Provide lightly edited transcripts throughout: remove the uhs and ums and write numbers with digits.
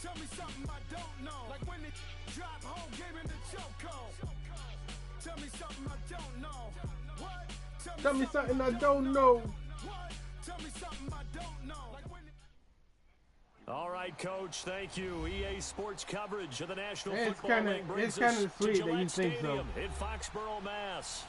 Tell me something I don't know. Like when it drop home, gave in the chokehold. Tell me something I don't know. What? Tell me something I don't know. What? Tell me something I don't know. Like when it... All right, Coach. Thank you. EA Sports coverage of the National It's Football kind League brings of us sweet to that you Gillette think so. Stadium in Foxborough, Mass.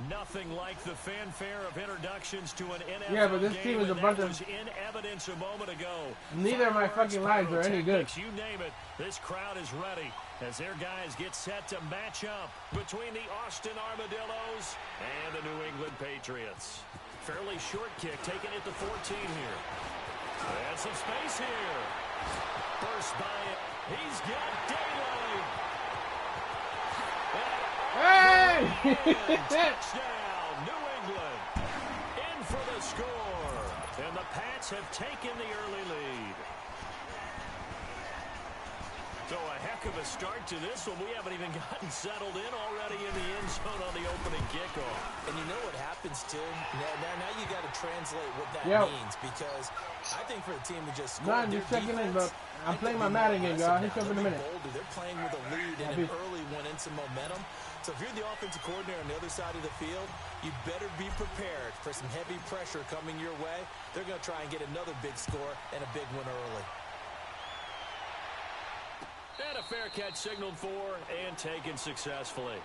Nothing like the fanfare of introductions to an NFL Yeah, but this team is a bunch of... was in evidence a moment ago. Neither of my fucking lives are any good. You name it, this crowd is ready as their guys get set to match up between the Austin Armadillos and the New England Patriots. Fairly short kick, taking it to 14 here. And some space here. Burst by it. He's got daylight. Hey! Touchdown, New England. In for the score. And the Pats have taken the early lead. So a heck of a start to this one. We haven't even gotten settled in already in the end zone on the opening kickoff. And you know what happens, too? Now you got to translate what that means, because I think for a team to just score, Not just checking in, but I'm playing my Madden game, y'all. Hit you up in a minute. They're playing with a lead and an early one and some momentum. So if you're the offensive coordinator on the other side of the field, you better be prepared for some heavy pressure coming your way. They're going to try and get another big score and a big win early. And a fair catch signaled for and taken successfully.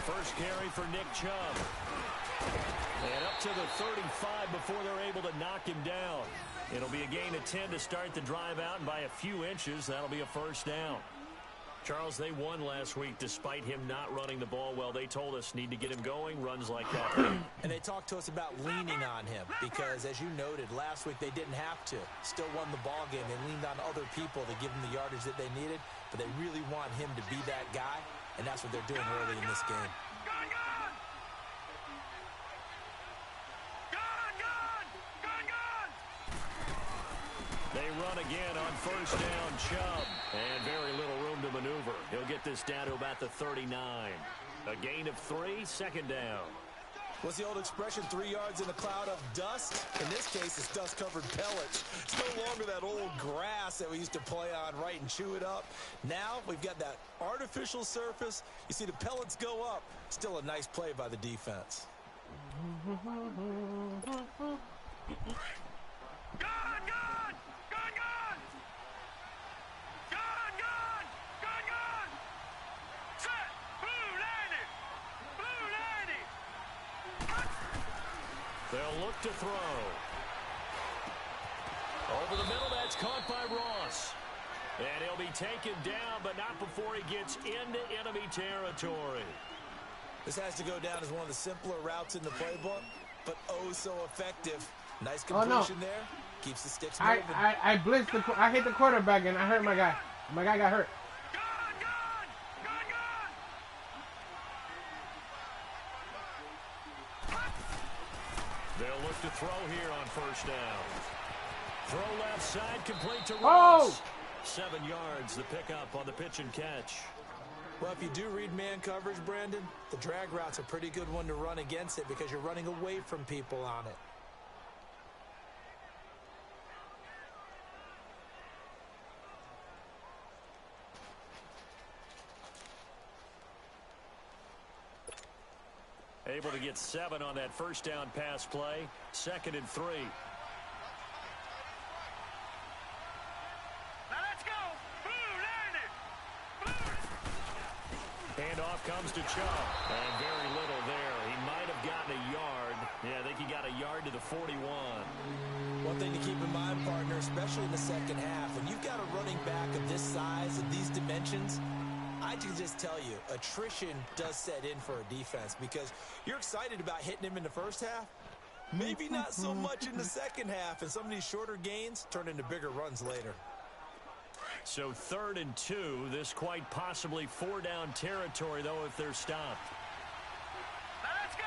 First carry for Nick Chubb. And up to the 35 before they're able to knock him down. It'll be a gain of 10 to start the drive out, and by a few inches, that'll be a first down. Charles, they won last week despite him not running the ball well. They told us need to get him going, runs like that. And they talked to us about leaning on him because, as you noted, last week they didn't have to. Still won the ball game. They leaned on other people to give them the yardage that they needed, but they really want him to be that guy, and that's what they're doing early in this game. They run again on first down, Chubb. And very little room to maneuver. He'll get this down to about the 39. A gain of 3, second down. What's the old expression, 3 yards in a cloud of dust? In this case, it's dust-covered pellets. It's no longer that old grass that we used to play on, right, and chew it up. Now we've got that artificial surface. You see the pellets go up. Still a nice play by the defense. They'll look to throw. Over the middle, that's caught by Ross. And he'll be taken down, but not before he gets into enemy territory. This has to go down as one of the simpler routes in the playbook, but oh so effective. Nice completion there. Keeps the sticks moving. I blitzed I hit the quarterback and I hurt my guy. My guy got hurt. They'll look to throw here on first down. Throw left side, complete to Ross. 7 yards, the pickup on the pitch and catch. Well, if you do read man coverage, Brandon, the drag route's a pretty good one to run against it because you're running away from people on it. Able to get 7 on that first down pass play. 2nd and 3. Now let's go. Handoff comes to Chubb. And very little there. He might have gotten a yard. Yeah, I think he got a yard to the 41. One thing to keep in mind, partner, especially in the second half, when you've got a running back of this size and these dimensions, I can just tell you, attrition does set in for a defense because you're excited about hitting him in the first half. Maybe not so much in the second half, and some of these shorter gains turn into bigger runs later. So 3rd and 2. This quite possibly 4-down territory, though, if they're stopped. Now let's go.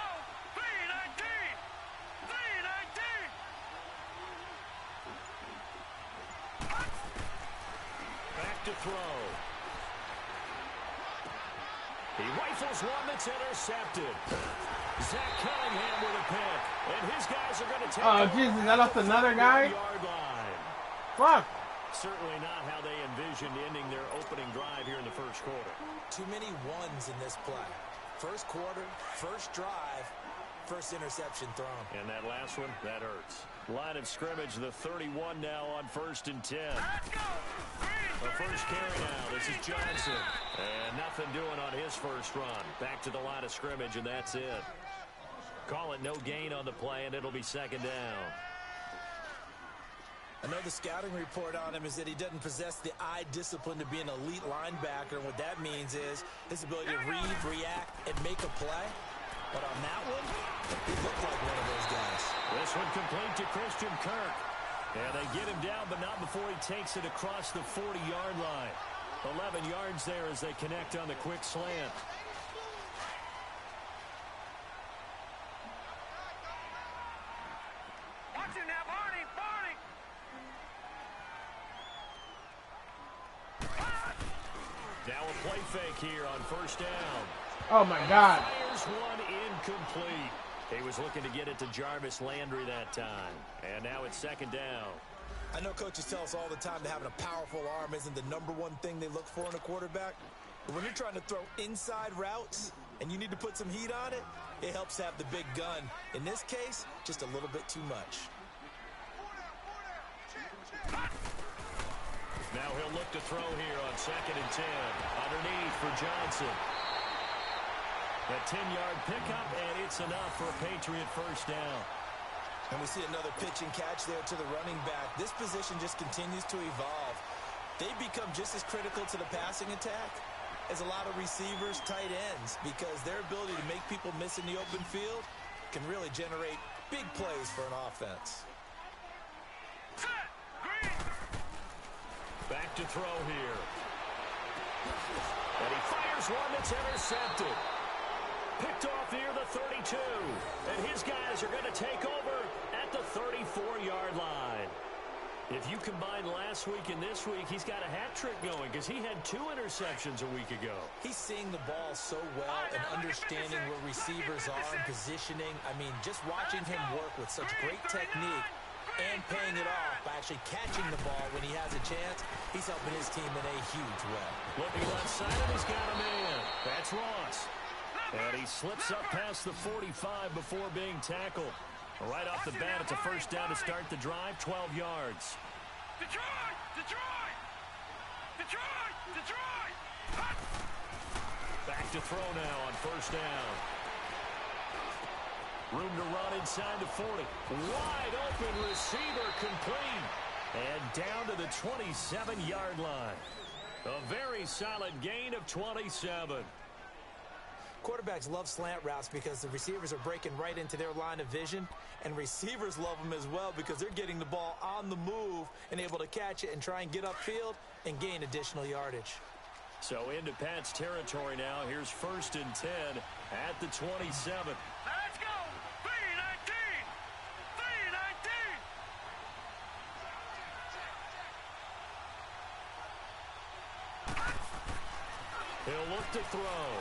3-19. 3-19. Back to throw. He rifles one that's intercepted. Zach Cunningham with a pick. And his guys are going to take Oh, Jesus, I lost another guy? Yard line. Fuck. Certainly not how they envisioned ending their opening drive here in the first quarter. Too many ones in this play. First quarter, first drive, first interception thrown. And that last one, that hurts. Line of scrimmage, the 31 now on 1st and 10. Let's go. The first carry now. This is Johnson. And nothing doing on his first run. Back to the line of scrimmage, and that's it. Call it no gain on the play, and it'll be 2nd down. I know the scouting report on him is that he doesn't possess the eye discipline to be an elite linebacker, and what that means is his ability to read, react, and make a play. But on that one, he looked like one of those guys. This one complete to Christian Kirk. And they get him down, but not before he takes it across the 40-yard line. 11 yards there as they connect on the quick slant. Watch him now, Barney. Barney. Now a play fake here on 1st down. Oh, my God. Fires one incomplete. He was looking to get it to Jarvis Landry that time. And now it's 2nd down. I know coaches tell us all the time that having a powerful arm isn't the #1 thing they look for in a quarterback. But when you're trying to throw inside routes and you need to put some heat on it, it helps have the big gun. In this case, just a little bit too much. Now he'll look to throw here on 2nd and 10. Underneath for Johnson. A 10-yard pickup, and it's enough for a Patriot first down. And we see another pitch and catch there to the running back. This position just continues to evolve. They become just as critical to the passing attack as a lot of receivers, tight ends, because their ability to make people miss in the open field can really generate big plays for an offense. Back to throw here. And he fires one that's intercepted. Picked off near the 32. And his guys are going to take over at the 34-yard line. If you combine last week and this week, he's got a hat trick going because he had 2 interceptions a week ago. He's seeing the ball so well and understanding where receivers are and positioning. I mean, just watching him work with such great technique and paying it off by actually catching the ball when he has a chance, he's helping his team in a huge way. Looking left side, and he's got a man. That's Ross. And he slips up past the 45 before being tackled. Right off the bat, it's a first down to start the drive, 12 yards. Detroit! Detroit! Detroit! Detroit! Back to throw now on first down. Room to run inside the 40. Wide open receiver complete. And down to the 27-yard line. A very solid gain of 27. Quarterbacks love slant routes because the receivers are breaking right into their line of vision, and receivers love them as well because they're getting the ball on the move and able to catch it and try and get upfield and gain additional yardage. So into Pat's territory now. Here's 1st and 10 at the 27. Let's go! 3-19! 3-19! He'll look to throw.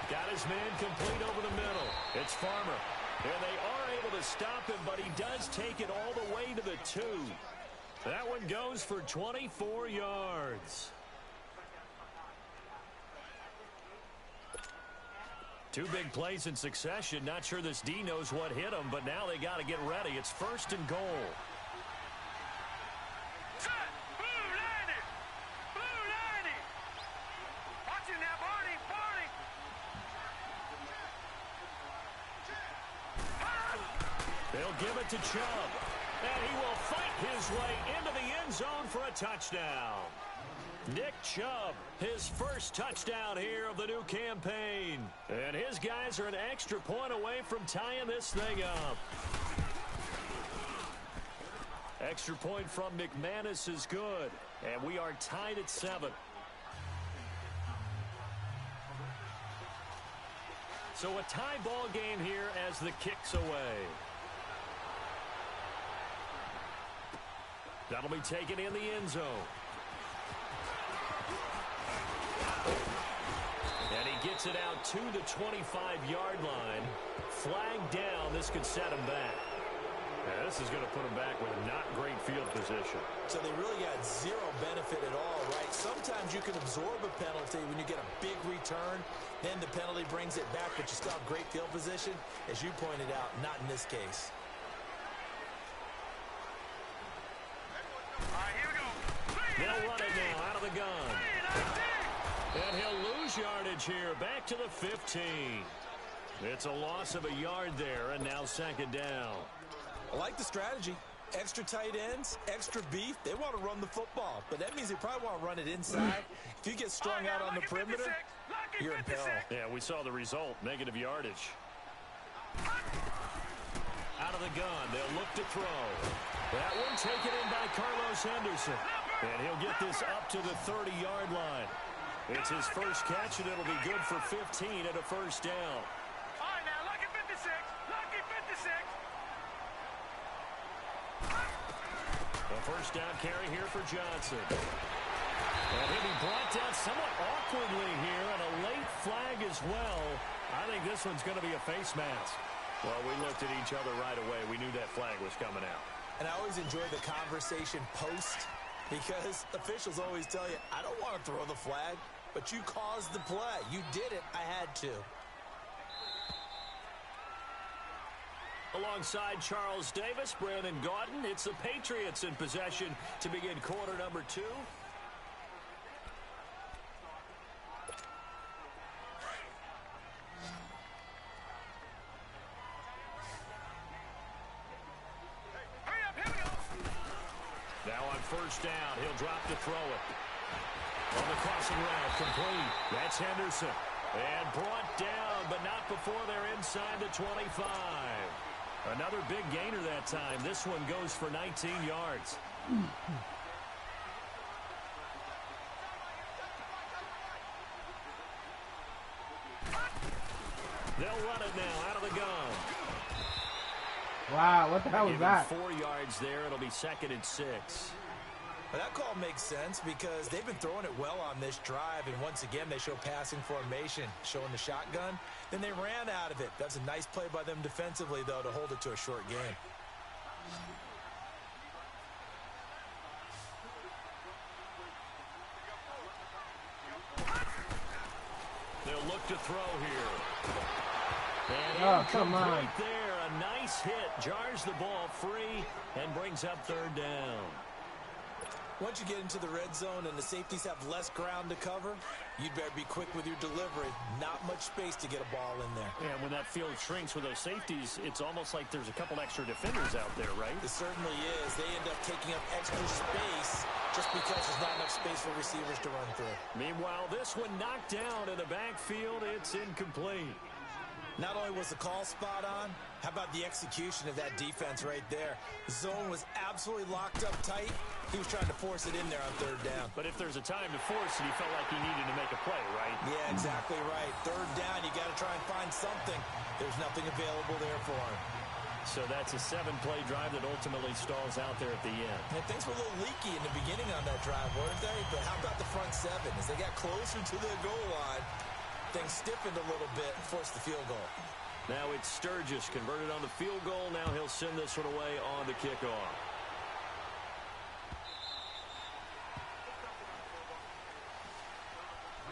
Got his man complete over the middle. It's Farmer. And they are able to stop him, but he does take it all the way to the 2. That one goes for 24 yards. 2 big plays in succession. Not sure this D knows what hit him, but now they got to get ready. It's 1st and goal. Set! Blue 90! Blue 90! Watch him now, Barney! Barney! They'll give it to Chubb. And he will fight his way into the end zone for a touchdown. Nick Chubb, his first touchdown here of the new campaign. And his guys are an extra point away from tying this thing up. Extra point from McManus is good. And we are tied at 7. So a tie ball game here as the kick's away. That'll be taken in the end zone. And he gets it out to the 25-yard line. Flag down. This could set him back. Yeah, this is going to put him back with not great field position. So they really got zero benefit at all, right? Sometimes you can absorb a penalty when you get a big return. Then the penalty brings it back, but you still have great field position. As you pointed out, not in this case. Here we go. They'll run it now out of the gun. And he'll lose yardage here. Back to the 15. It's a loss of a yard there, and now second down. I like the strategy. Extra tight ends, extra beef. They want to run the football, but that means they probably want to run it inside. If you get strung out on the perimeter, you're in peril. Yeah, we saw the result. Negative yardage. Out of the gun. They'll look to throw. That one taken in by Carlos Henderson. And he'll get this up to the 30-yard line. It's his first catch, and it'll be good for 15 at a first down. All right, now, lucky 56. Lucky 56. A first down carry here for Johnson. And he'll be brought down somewhat awkwardly here, and a late flag as well. I think this one's going to be a face mask. Well, we looked at each other right away. We knew that flag was coming out. And I always enjoy the conversation post, because officials always tell you, I don't want to throw the flag, but you caused the play. You did it. I had to. Alongside Charles Davis, Brandon Gaudin, it's the Patriots in possession to begin quarter number 2. Hurry up, here we go. Now on first down, he'll drop to throw it. On the crossing route, complete. That's Henderson. And brought down, but not before they're inside the 25. Another big gainer that time. This one goes for 19 yards. They'll run it now out of the gun. Wow, what the hell was that? 4 yards there. It'll be second and 6. But that call makes sense because they've been throwing it well on this drive, and once again they show passing formation, showing the shotgun. Then they ran out of it. That's a nice play by them defensively, though, to hold it to a short game. They'll look to throw here. And oh, come on. Right there, a nice hit. Jars the ball free and brings up third down. Once you get into the red zone and the safeties have less ground to cover, you'd better be quick with your delivery. Not much space to get a ball in there. And when that field shrinks with those safeties, it's almost like there's a couple extra defenders out there, right? It certainly is. They end up taking up extra space just because there's not enough space for receivers to run through. Meanwhile, this one knocked down in the backfield. It's incomplete. Not only was the call spot on, how about the execution of that defense right there? The zone was absolutely locked up tight. He was trying to force it in there on third down. But if there's a time to force it, he felt like he needed to make a play, right? Yeah, exactly right. Third down, you got to try and find something. There's nothing available there for him. So that's a 7-play drive that ultimately stalls out there at the end. And things were a little leaky in the beginning on that drive, weren't they? But how about the front 7? As they got closer to the goal line, things stiffened a little bit and forced the field goal. Now it's Sturgis converted on the field goal. Now he'll send this one away on the kickoff.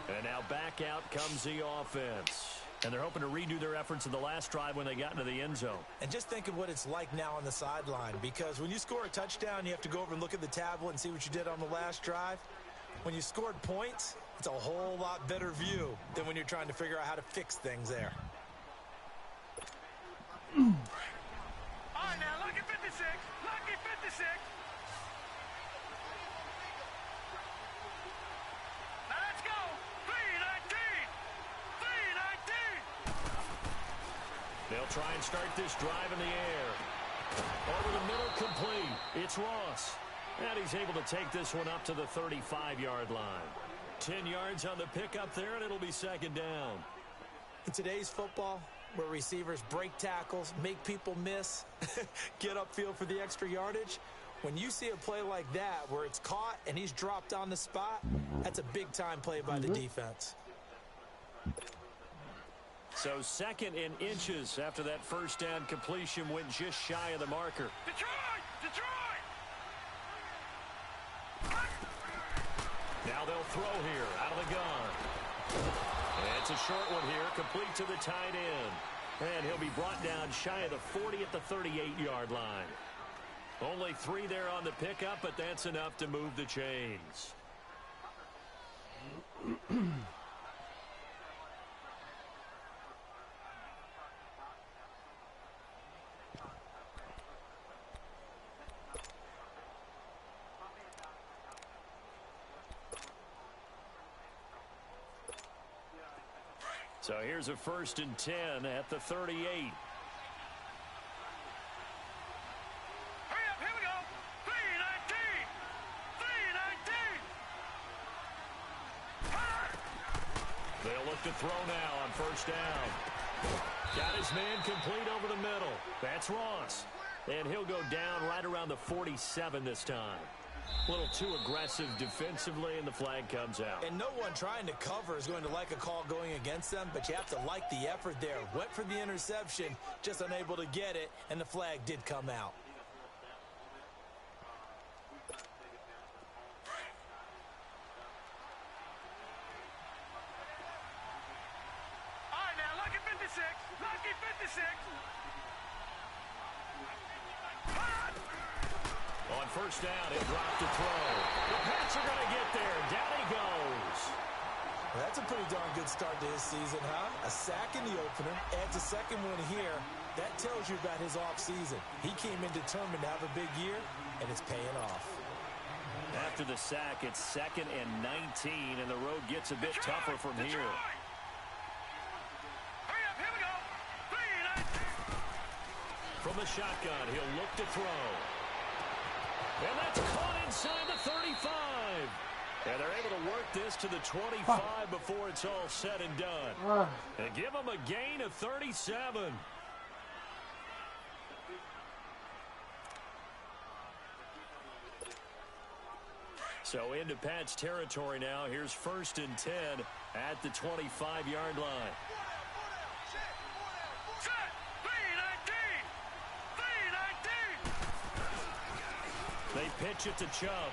And now back out comes the offense. And they're hoping to redo their efforts in the last drive when they got into the end zone. And just think of what it's like now on the sideline, because when you score a touchdown, you have to go over and look at the tablet and see what you did on the last drive. When you scored points, it's a whole lot better view than when you're trying to figure out how to fix things there. All right, now, lucky 56. Lucky 56. Now, let's go. 319. 319. They'll try and start this drive in the air. Over the middle, complete. It's Ross. And he's able to take this one up to the 35-yard line. 10 yards on the pickup there, and it'll be second down. In today's football, where receivers break tackles, make people miss, get upfield for the extra yardage, when you see a play like that where it's caught and he's dropped on the spot, that's a big-time play by the defense. So second in inches after that first down completion went just shy of the marker. Detroit! Detroit! Now they'll throw here out of the gun. And it's a short one here, complete to the tight end. And he'll be brought down shy of the 40 at the 38-yard line. Only 3 there on the pickup, but that's enough to move the chains. So here's a 1st and 10 at the 38. Hurry up, here we go. 319! 319! They'll look to throw now on 1st down. Got his man complete over the middle. That's Ross. And he'll go down right around the 47 this time. A little too aggressive defensively, and the flag comes out. And no one trying to cover is going to like a call going against them, but you have to like the effort there. Went for the interception, just unable to get it, and the flag did come out. All right, now, lucky 56. Lucky 56. On 1st down, he'll drop to throw. The Pats are going to get there. Down he goes. Well, that's a pretty darn good start to his season, huh? A sack in the opener, adds a second one here. That tells you about his offseason. He came in determined to have a big year, and it's paying off. After the sack, it's 2nd and 19, and the road gets a bit tougher from here. Hurry up, here we go. 319! From the shotgun, he'll look to throw. And that's caught inside the 35. And they're able to work this to the 25 before it's all said and done. And give them a gain of 37. So into Pat's territory now. Here's 1st and 10 at the 25-yard line. Set! 319! 319! They pitch it to Chubb.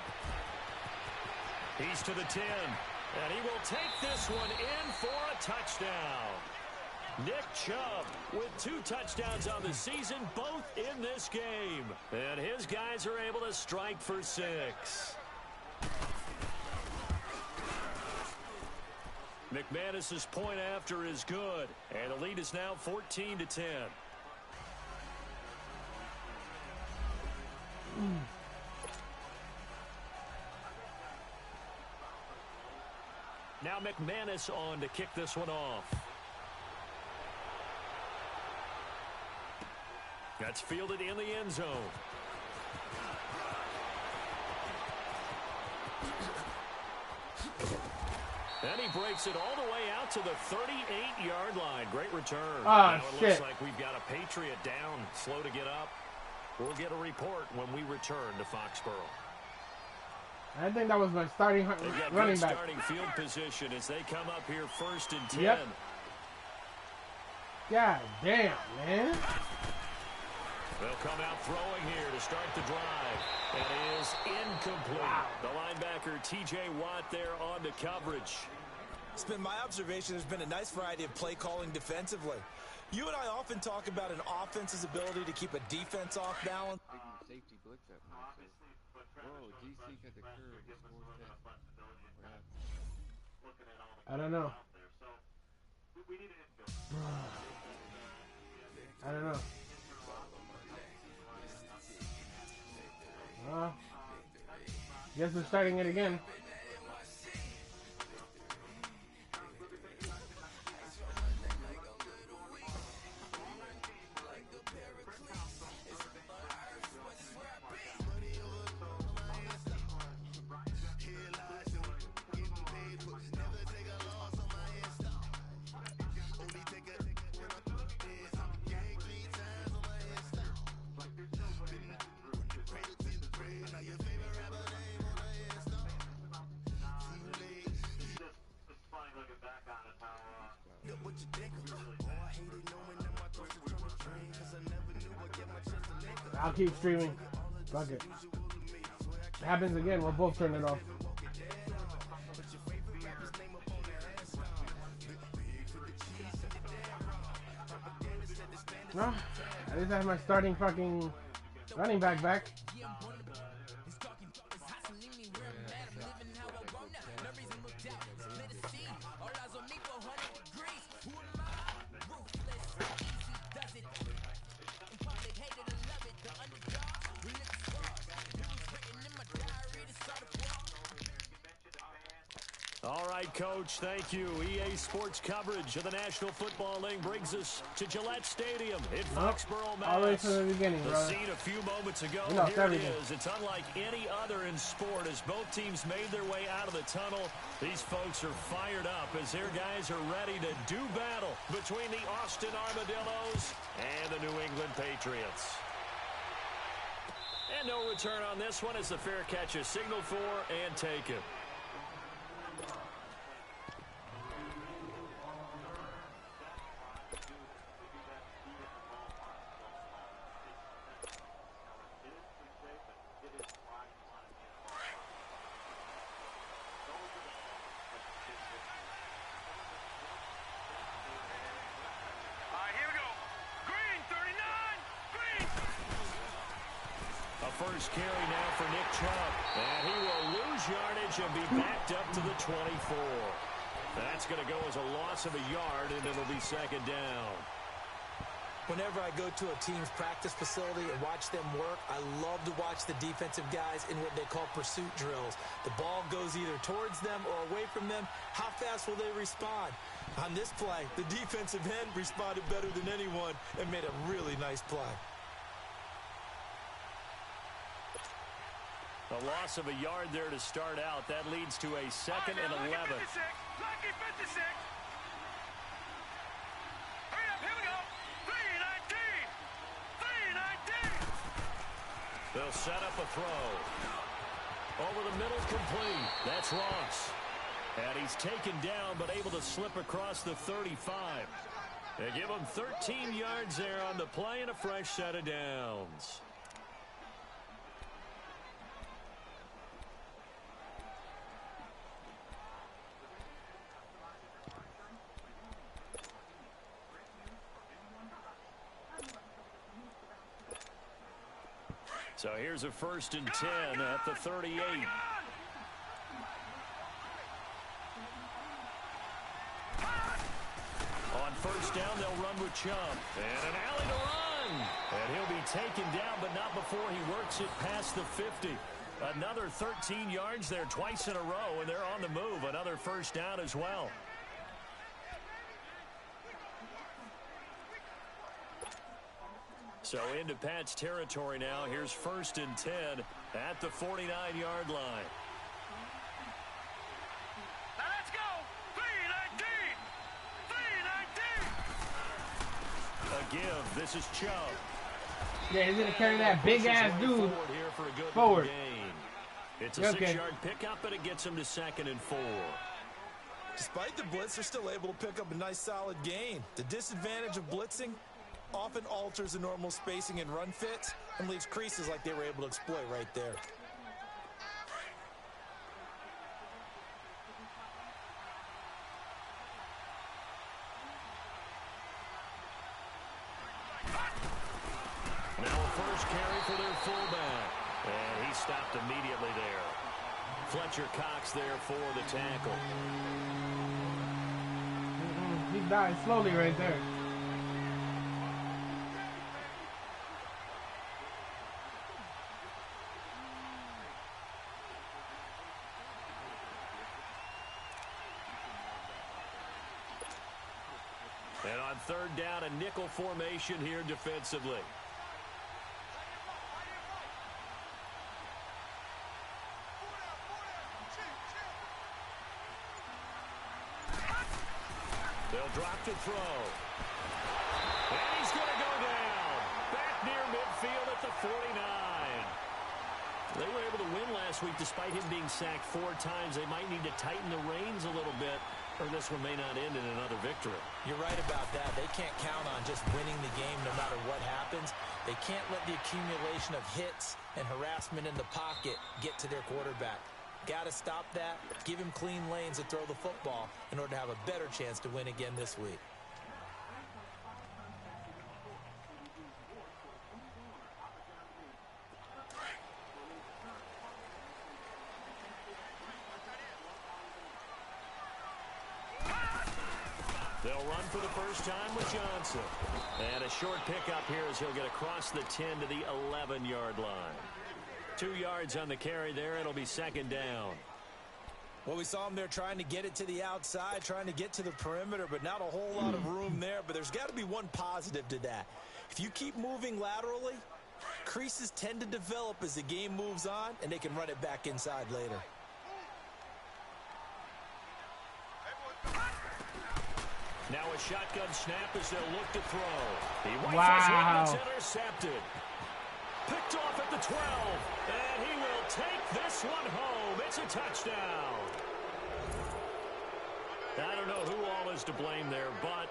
He's to the 10. And he will take this one in for a touchdown. Nick Chubb with 2 touchdowns on the season, both in this game. And his guys are able to strike for 6. McManus's point after is good. And the lead is now 14-10. Now McManus on to kick this one off. That's fielded in the end zone. And he breaks it all the way out to the 38-yard line. Great return. Ah, now it shit. looks like we've got a Patriot down, slow to get up. We'll get a report when we return to Foxborough. I think that was my starting They've got running good back. starting field position as they come up here 1st and 10. Yep. God damn, man. They'll come out throwing here to start the drive. That is incomplete. Wow. The linebacker, T.J. Watt, there on the coverage. It's been my observation there's been a nice variety of play calling defensively. You and I often talk about an offense's ability to keep a defense off balance. Safety blitz that one. Whoa, DC got the curve. I don't know. I don't know. Well, guess we're starting it again. I'll keep streaming. Fuck it. Happens again, we'll both turn it off. No, at least I have my starting fucking running back back. All right, Coach, thank you. EA Sports coverage of the National Football League brings us to Gillette Stadium in Foxborough, Mass. All the way from the beginning, the brother. scene a few moments ago. Here Everything. It is. It's unlike any other in sport as both teams made their way out of the tunnel. These folks are fired up as their guys are ready to do battle between the Austin Armadillos and the New England Patriots. And no return on this one as the fair catch is signaled for and taken. First carry now for Nick Chubb. And he will lose yardage and be backed up to the 24. That's going to go as a loss of a yard, and it'll be second down. Whenever I go to a team's practice facility and watch them work, I love to watch the defensive guys in what they call pursuit drills. The ball goes either towards them or away from them. How fast will they respond? On this play, the defensive end responded better than anyone and made a really nice play. A loss of a yard there to start out. That leads to a second and 11. Lucky 56. Hurry up, here we go. 3-19. 3-19. They'll set up a throw. Over the middle, complete. That's Ross. And he's taken down, but able to slip across the 35. They give him 13 yards there on the play and a fresh set of downs. So here's a 1st and 10 at the 38. On first down, they'll run with Chubb. And an alley to run. And he'll be taken down, but not before he works it past the 50. Another 13 yards there twice in a row, and they're on the move. Another first down as well. So into Pat's territory now. Here's 1st and 10 at the 49-yard line. Now let's go. 3-19. 3-19. A give. This is Chubb. Yeah, he's going to carry that big-ass dude Here for a good forward. gain. It's a 6-yard pickup, and it gets him to 2nd and 4. Despite the blitz, they're still able to pick up a nice, solid gain. The disadvantage of blitzing often alters the normal spacing and run fits and leaves creases like they were able to exploit right there. Now a first carry for their fullback. And he stopped immediately there. Fletcher Cox there for the tackle. He died slowly right there. And on 3rd down, a nickel formation here defensively. They'll drop to throw. And he's going to go down. Back near midfield at the 49. They were able to win last week despite him being sacked 4 times. They might need to tighten the reins a little bit Or this one may not end in another victory. You're right about that. They can't count on just winning the game no matter what happens. They can't let the accumulation of hits and harassment in the pocket get to their quarterback. Got to stop that, give him clean lanes to throw the football in order to have a better chance to win again this week. They'll run for the first time with Johnson. And a short pickup here as he'll get across the 10 to the 11-yard line. 2 yards on the carry there. It'll be second down. Well, we saw him there trying to get it to the outside, trying to get to the perimeter, but not a whole lot of room there. But there's got to be one positive to that. If you keep moving laterally, creases tend to develop as the game moves on, and they can run it back inside later. Now a shotgun snap as they'll look to throw. He waits Wow. it's intercepted. Picked off at the 12. And he will take this one home. It's a touchdown. I don't know who all is to blame there, but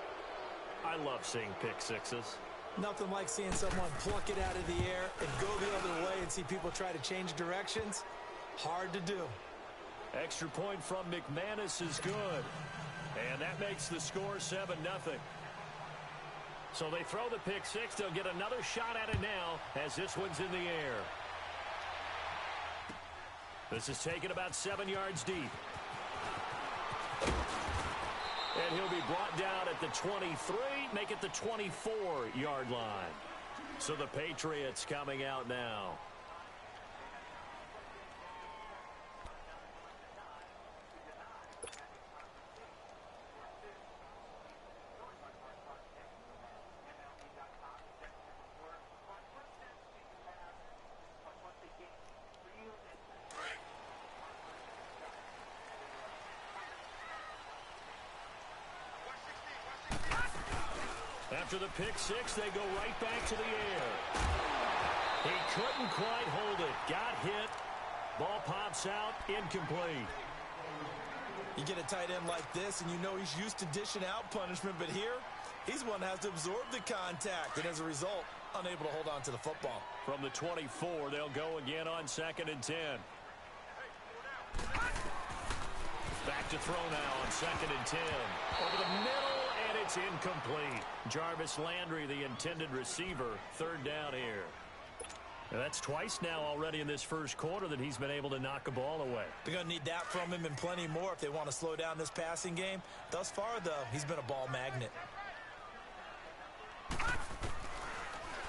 I love seeing pick sixes. Nothing like seeing someone pluck it out of the air and go the other way and see people try to change directions. Hard to do. Extra point from McManus is good. And that makes the score 7-0. So they throw the pick six. They'll get another shot at it now as this one's in the air. This is taken about 7 yards deep. And he'll be brought down at the 23, make it the 24-yard line. So the Patriots coming out now. After the pick six, they go right back to the air. He couldn't quite hold it. Got hit. Ball pops out. Incomplete. You get a tight end like this, and you know he's used to dishing out punishment, but here, he's one that has to absorb the contact, and as a result, unable to hold on to the football. From the 24, they'll go again on 2nd and 10. Back to throw now on 2nd and 10. Over the middle, and it's incomplete. Jarvis Landry, the intended receiver, 3rd down here. And that's twice now already in this first quarter that he's been able to knock a ball away. They're going to need that from him and plenty more if they want to slow down this passing game. Thus far, though, he's been a ball magnet.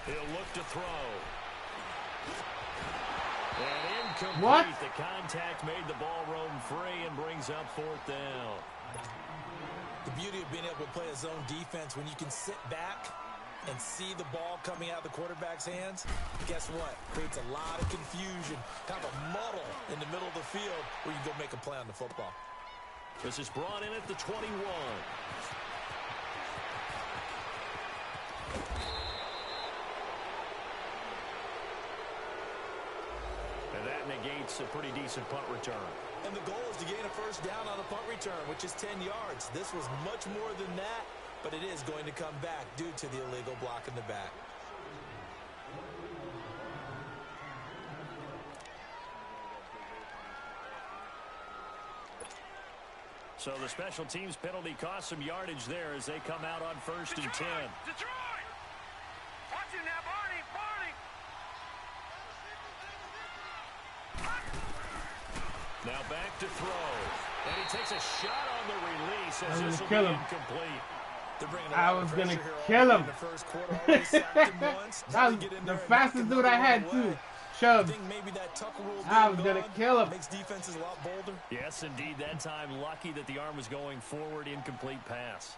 He'll look to throw. And incomplete. What? The contact made the ball roam free and brings up 4th down. The beauty of being able to play a zone defense when you can sit back and see the ball coming out of the quarterback's hands, guess what? Creates a lot of confusion, kind of a muddle in the middle of the field where you go make a play on the football. This is brought in at the 21. And that negates a pretty decent punt return. And the goal is to gain a first down on the punt return, which is 10 yards. This was much more than that, but it is going to come back due to the illegal block in the back. So the special teams penalty cost some yardage there as they come out on 1st and 10. Detroit! Watch it now, Barney! Now back to throw. And he takes a shot on the release as this will be kill him. incomplete. I was going to kill him. That was the fastest dude I had, too. Chubb. I was going to kill him. Makes defenses a lot bolder. Yes, indeed. That time, lucky that the arm was going forward. Incomplete pass.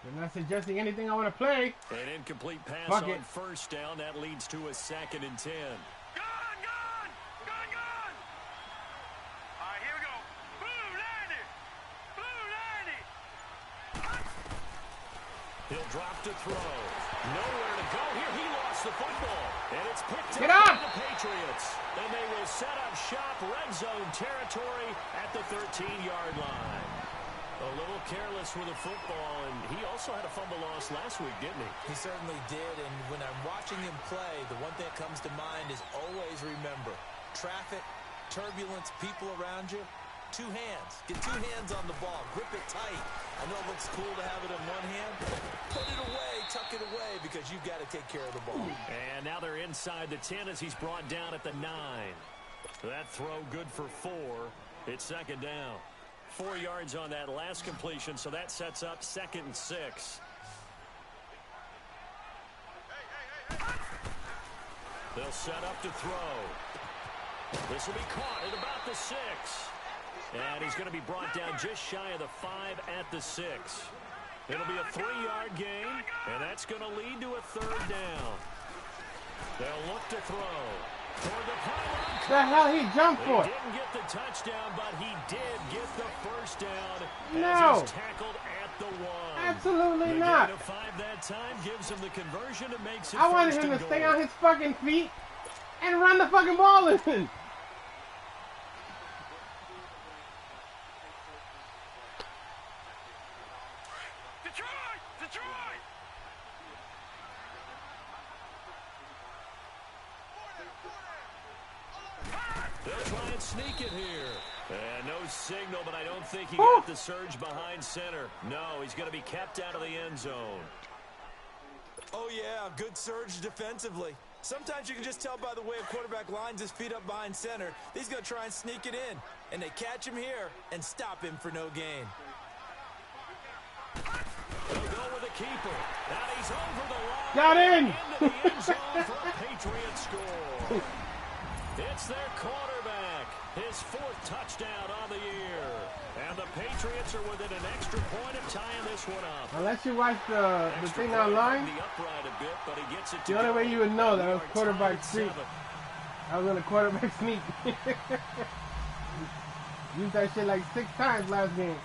They're not suggesting anything I want to play. An incomplete pass Fuck on it. 1st down. That leads to a 2nd and 10. Gun! All right, here we go. Blue 90! Blue 90! He'll drop to throw. Nowhere to go here. He lost the football. And it's picked Get up up! by the Patriots. And they will set up shop red zone territory at the 13-yard line. A little careless with the football, and he also had a fumble loss last week, didn't he? He certainly did, and when I'm watching him play, the one thing that comes to mind is always remember, traffic, turbulence, people around you, two hands. Get two hands on the ball. Grip it tight. I know it looks cool to have it in one hand. Put it away, tuck it away, because you've got to take care of the ball. And now they're inside the 10 as he's brought down at the 9. That throw good for 4. It's second down. 4 yards on that last completion, so that sets up 2nd and 6. They'll set up to throw. This will be caught at about the 6. And he's going to be brought down just shy of the 5 at the 6. It'll be a 3-yard gain, and that's going to lead to a 3rd down. They'll look to throw. Toward the pylon. The hell he jumped for? He didn't get the touchdown, but he did get the first down. No. As he's tackled at the 1. Absolutely The not. gain of 5 that time gives him the conversion and makes it I wanted first him and to stay goal. on his fucking feet and run the fucking ball in. Detroit! Detroit! They'll try and sneak it here. And no signal, but I don't think he got the surge behind center. No, he's going to be kept out of the end zone. Oh, yeah, good surge defensively. Sometimes you can just tell by the way a quarterback lines his feet up behind center. He's going to try and sneak it in. And they catch him here and stop him for no gain. They'll go with the keeper. Now he's over the line. Got in. Into the end zone for a Patriot score. It's their quarterback. His 4th touchdown on the year. And the Patriots are within an extra point of tying this one up. Unless you watch the thing online, The upright a bit, but he gets it to the only go. way you would know that I was We are quarterback tied sneak. 7. I was in a quarterback sneak. Used that shit like 6 times last game.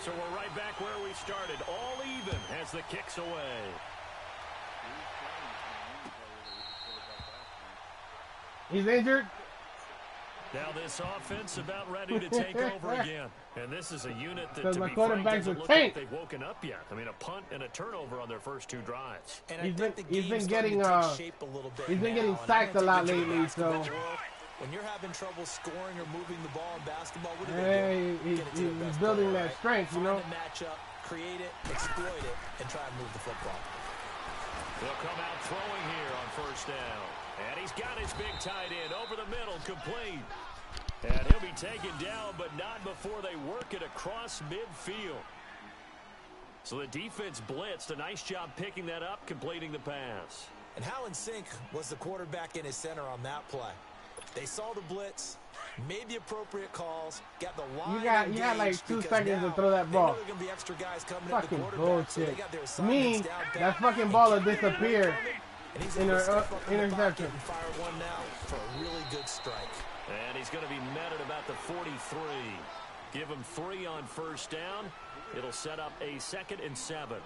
So we're right back where we started. All even as the kick's away. He's injured. Now this offense about ready to take over again. And this is a unit that, Because to my be frank, quarterback's doesn't a look like tank. they've woken up yet. I mean, a punt and a turnover on their first 2 drives. And He's I think been- the he's been game's getting, starting to take shape a little bit he's been now. getting And I sacked don't a lot think that lately, basketball so- world, when you're having trouble scoring or moving the ball in basketball, what do they Hey, do? Get it to the he's best building player, that right? strength, you know. Find a matchup, create it, exploit it, and try and move the football. They'll come out throwing here on first down. And he's got his big tight end over the middle, complete. And he'll be taken down, but not before they work it across midfield. So the defense blitzed. A nice job picking that up, completing the pass. And how in sync was the quarterback and his center on that play? They saw the blitz, made the appropriate calls, got the line You had like engaged 2 because seconds to now throw that they know ball. there are going to be extra guys coming at the Fucking quarterback, so they bullshit. got their To assignments me, down pat. that fucking And ball will keep that disappear coming, and he's in able to an step up in the pocket interception. and fire one now for a really good strike. And he's going to be met at about the 43. Give him 3 on first down. It'll set up a 2nd and 7.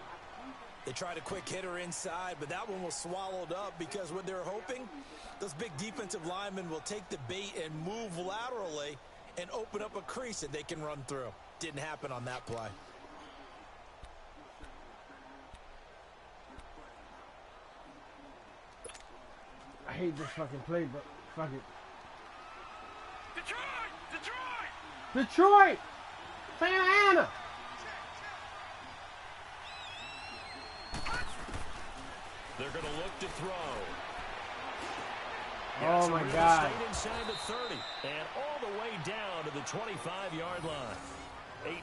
They tried a quick hitter inside, but that one was swallowed up because what they're hoping, those big defensive linemen will take the bait and move laterally and open up a crease that they can run through. Didn't happen on that play. I hate this fucking play, but fuck it. Detroit! Detroit! Detroit! Santa Ana! They're going to look to throw. Oh my God. Stayed inside the 30 and all the way down to the 25-yard line.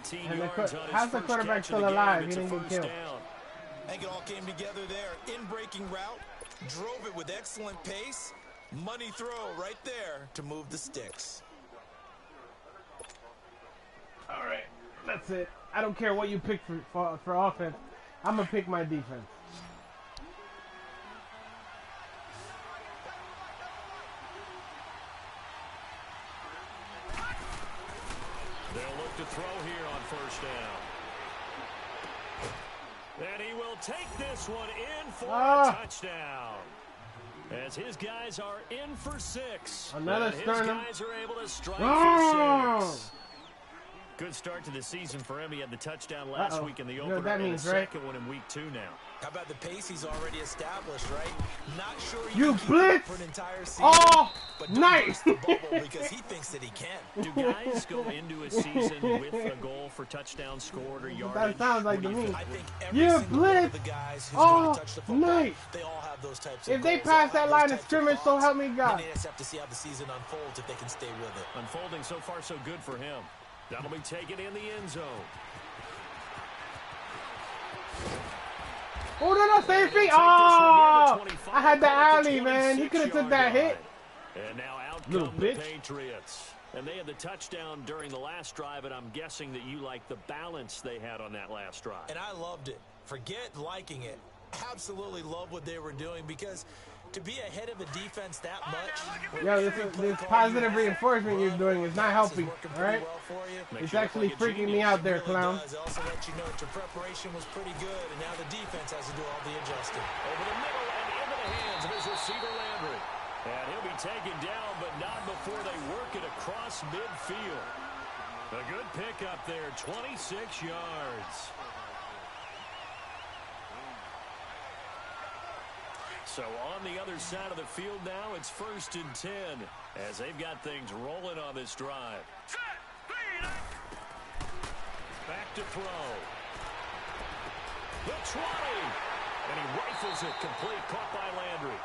18 And yards on his how's the first quarterback catch still of the alive? game. He It's a didn't get first killed. down. I think it all came together there. In-breaking route, drove it with excellent pace. Money throw right there to move the sticks. All right, that's it. I don't care what you pick for offense. I'm going to pick my defense. They'll look to throw here on first down. And he will take this one in for a touchdown. As his guys are in for 6. Another and his sternum. guys are able to strike for 6. Good start to the season for him. He had the touchdown last week in the opener, that and means, the right? second one in week 2 now. How about the pace he's already established, right? Not sure You can keep blitz up for an entire season, all but don't night. burst the bubble because he thinks that he can. Do guys go into a season with a goal for touchdown scored or yardage? That sounds like to What do you me. think? I think every You single one of blitz the guys who's all going to touch the football, night. they all have those types of If they goals. pass They all that have line those of types scrimmage, so thoughts. help me God. And they just have to see how the season unfolds if they can stay with it. Unfolding so far so good for him. That'll be taken in the end zone. Oh, no, safety. Oh, I had the alley, man. He could have took that hit. And now out Little come the bitch. Patriots. And they had the touchdown during the last drive, and I'm guessing that you like the balance they had on that last drive. And I loved it. Forget liking it. Absolutely love what they were doing because to be ahead of a defense that much. Yo, this positive reinforcement you're doing is not helping, all right? It's actually freaking me out there, clown. It also let you know that your preparation was pretty good, and now the defense has to do all the adjusting. Over the middle and into the hands of his receiver, Landry. And he'll be taken down, but not before they work it across midfield. A good pickup there, 26 yards. So on the other side of the field now, it's 1st and 10 as they've got things rolling on this drive. Back to throw. The 20. And he rifles it complete, caught by Landry.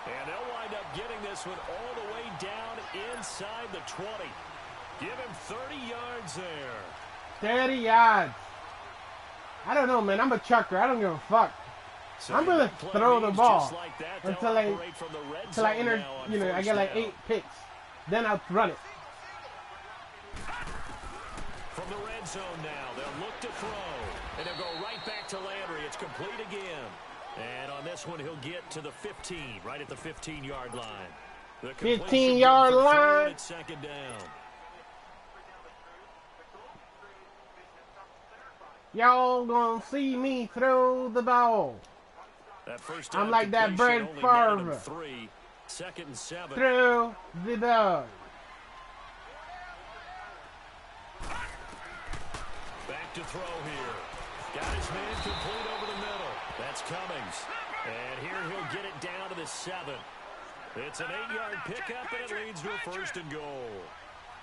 And they'll wind up getting this one all the way down inside the 20. Give him 30 yards there. 30 yards. I don't know, man. I'm a chucker. I don't give a fuck. So I'm gonna throw the ball like that, until I enter, I get like 8 picks. Then I'll run it. From the red zone now, they'll look to throw. And they'll go right back to Landry. It's complete again. And on this one, he'll get to the 15, right at the 15-yard line. The 15-yard line. It's 2nd down. Y'all gonna see me throw the ball. That first I'm like that Brett Favre. 2nd and 7. Throw the ball. Back to throw here. Got his man complete over the middle. That's Cummings. And here he'll get it down to the 7. It's an 8-yard pickup, and it leads to a 1st and goal.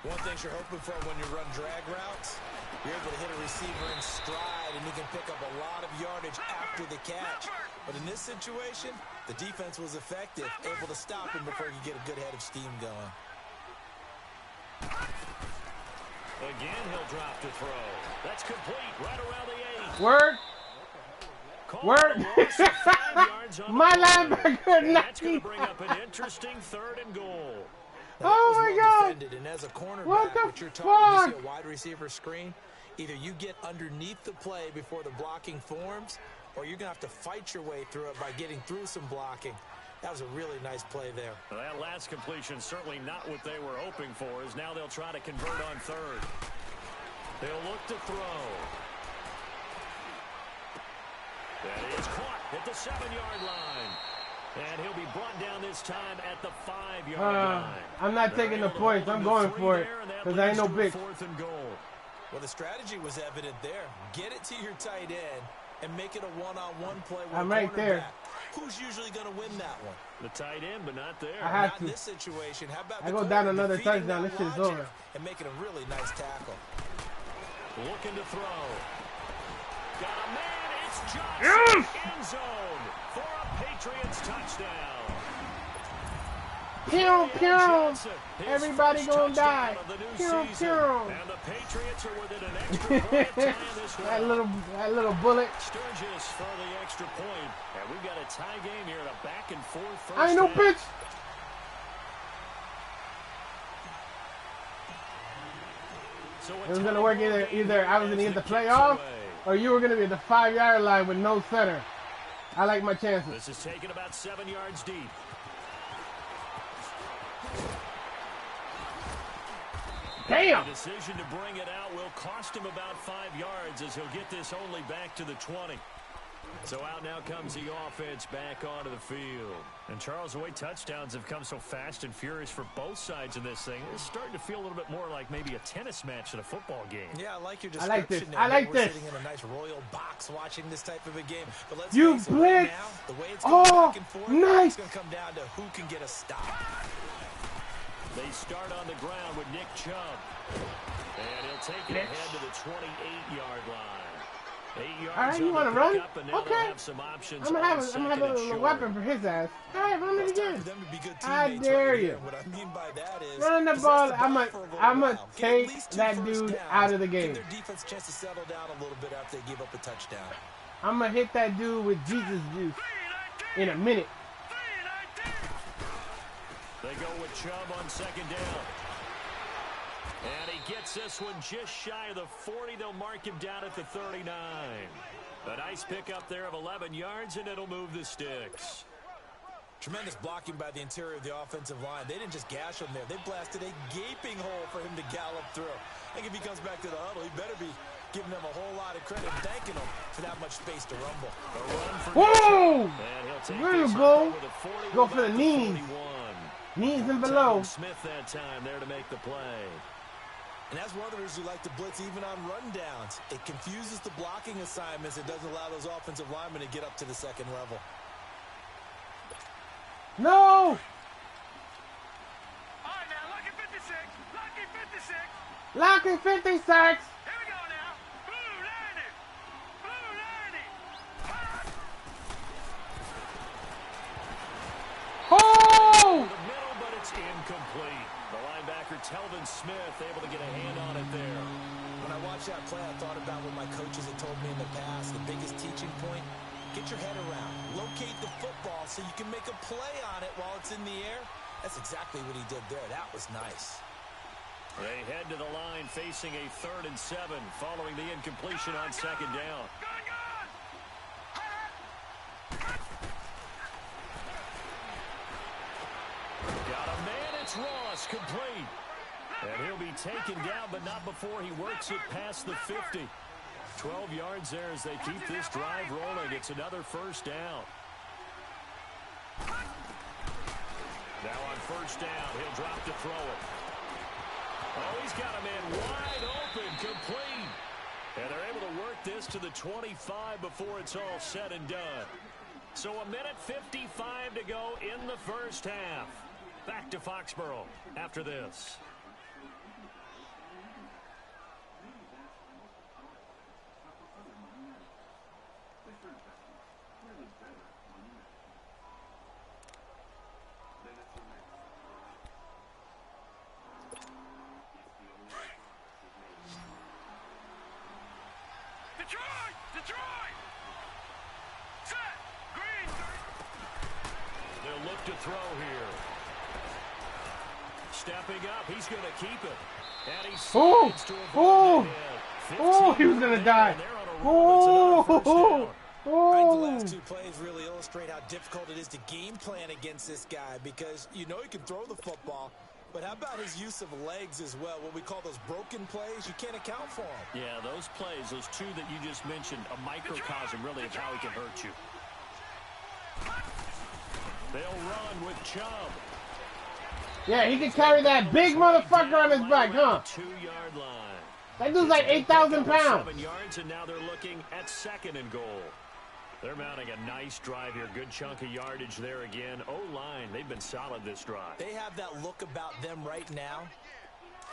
One thing you're hoping for when you run drag routes, you're able to hit a receiver in stride, and he can pick up a lot of yardage after the catch. But in this situation, the defense was effective, able to stop him before he could get a good head of steam going. Again, he'll drop to throw. That's complete right around the 8. Word. Word. My linebacker. That's going to bring up an interesting 3rd and goal. Now, oh my God! Defended, and as a cornerback, What the with your target, you fuck? see a wide receiver screen. Either you get underneath the play before the blocking forms, or you're going to have to fight your way through it by getting through some blocking. That was a really nice play there. Well, that last completion certainly not what they were hoping for, as now they'll try to convert on 3rd. They'll look to throw. That is caught at the 7-yard line. And he'll be brought down this time at the 5-yard line. I'm not taking the points. I'm going for it because I ain't no bitch. 4th and goal. Well, the strategy was evident there. Get it to your tight end and make it a one-on-one play with I'm a right there. cornerback. Who's usually going to win that one? The tight end, but not there. I have Not to. in this situation. How about I the go down corner another defeating touchdown. that This shit's logic over. and making a really nice tackle. Looking to throw. Got a man. It's Johnson. Yes! End zone for a Patriots touchdown. Pew, pew. Johnson, his Everybody first gonna touchdown die. of the new Pew, season. pew. And the Patriots are within an extra point of tying this one. that little bullet. Sturgis for the extra point. And we've got a tie game here at a back and forth first I ain't no half. bitch. So It was gonna work either I was gonna get the playoff or you were gonna be at the 5-yard line with no center. I like my chances. This is taken about 7 yards deep. Damn. The decision to bring it out will cost him about 5 yards as he'll get this only back to the 20. So out now comes the offense back onto the field. And Charles, the way touchdowns have come so fast and furious for both sides in this thing, it's starting to feel a little bit more like maybe a tennis match than a football game. Yeah, I like your I like this. description there. I like We're this. sitting in a nice royal box watching this type of a game. But let's You face it, right blitz. now, the way it's going Oh, back and forth, nice. it's going to come down to who can get a stop. They start on the ground with Nick Chubb. And he'll take it ahead to the 28-yard line. 8 yards. All right, you want to run? Okay. Some options I'm gonna have a little weapon for his ass. All right, run it again. I dare you. What I mean by that is Run the ball. I'm gonna take that dude out of the game. Give their defense a chance to settle down a little bit after they give up a touchdown. I'm gonna hit that dude with Jesus juice in a minute. They go with Chubb on second down. And he gets this one just shy of the 40. They'll mark him down at the 39. A nice pickup there of 11 yards, and it'll move the sticks. Tremendous blocking by the interior of the offensive line. They didn't just gash him there. They blasted a gaping hole for him to gallop through. I think if he comes back to the huddle, he better be giving them a whole lot of credit and thanking them for that much space to rumble. Whoa! There you go. Go for the knees. Knees and below. Smith that time there to make the play. And that's one of the reasons we like to blitz even on rundowns. It confuses the blocking assignments. It doesn't allow those offensive linemen to get up to the second level. No! All right, now, lucky 56. Lucky 56. Lucky 56. Here we go now. Blue 90. Blue 90. Oh! The middle, but it's incomplete. The linebacker, Telvin Smith, able to get a hand on it there. When I watched that play, I thought about what my coaches had told me in the past. The biggest teaching point, get your head around. Locate the football so you can make a play on it while it's in the air. That's exactly what he did there. That was nice. They head to the line facing a 3rd and 7 following the incompletion on second down. Got a man, it's Ross, complete. And he'll be taken down, but not before he works it past the 50. 12 yards there as they keep this drive rolling. It's another first down. Now on first down, he'll drop to throw it. Oh, he's got a man wide open, complete. And they're able to work this to the 25 before it's all said and done. So a minute 55 to go in the first half. Back to Foxborough after this. Detroit! Set! Green! They'll look to throw here. Stepping up, he's going to keep it. And he slides to avoid the hit. He was going to die. I think the last two plays really illustrate how difficult it is to game plan against this guy because you know he can throw the football, but how about his use of legs as well? What we call those broken plays, you can't account for them. Yeah, those plays, those two that you just mentioned, a microcosm really of how he can hurt you. They'll run with Chubb. Yeah, he can carry that big motherfucker on his back, huh? 2-yard line. That dude's like 8,000 pounds. 7 yards, and now they're looking at 2nd and goal. They're mounting a nice drive here. Good chunk of yardage there again. O-line, they've been solid this drive. They have that look about them right now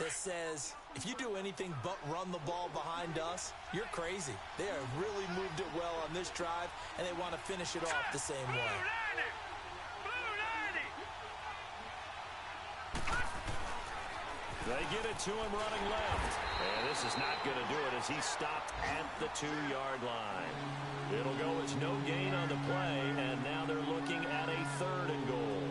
that says, if you do anything but run the ball behind us, you're crazy. They have really moved it well on this drive, and they want to finish it off the same way. They get it to him running left. And this is not going to do it as he stopped at the 2-yard line. It'll go as no gain on the play, and now they're looking at a 3rd and goal.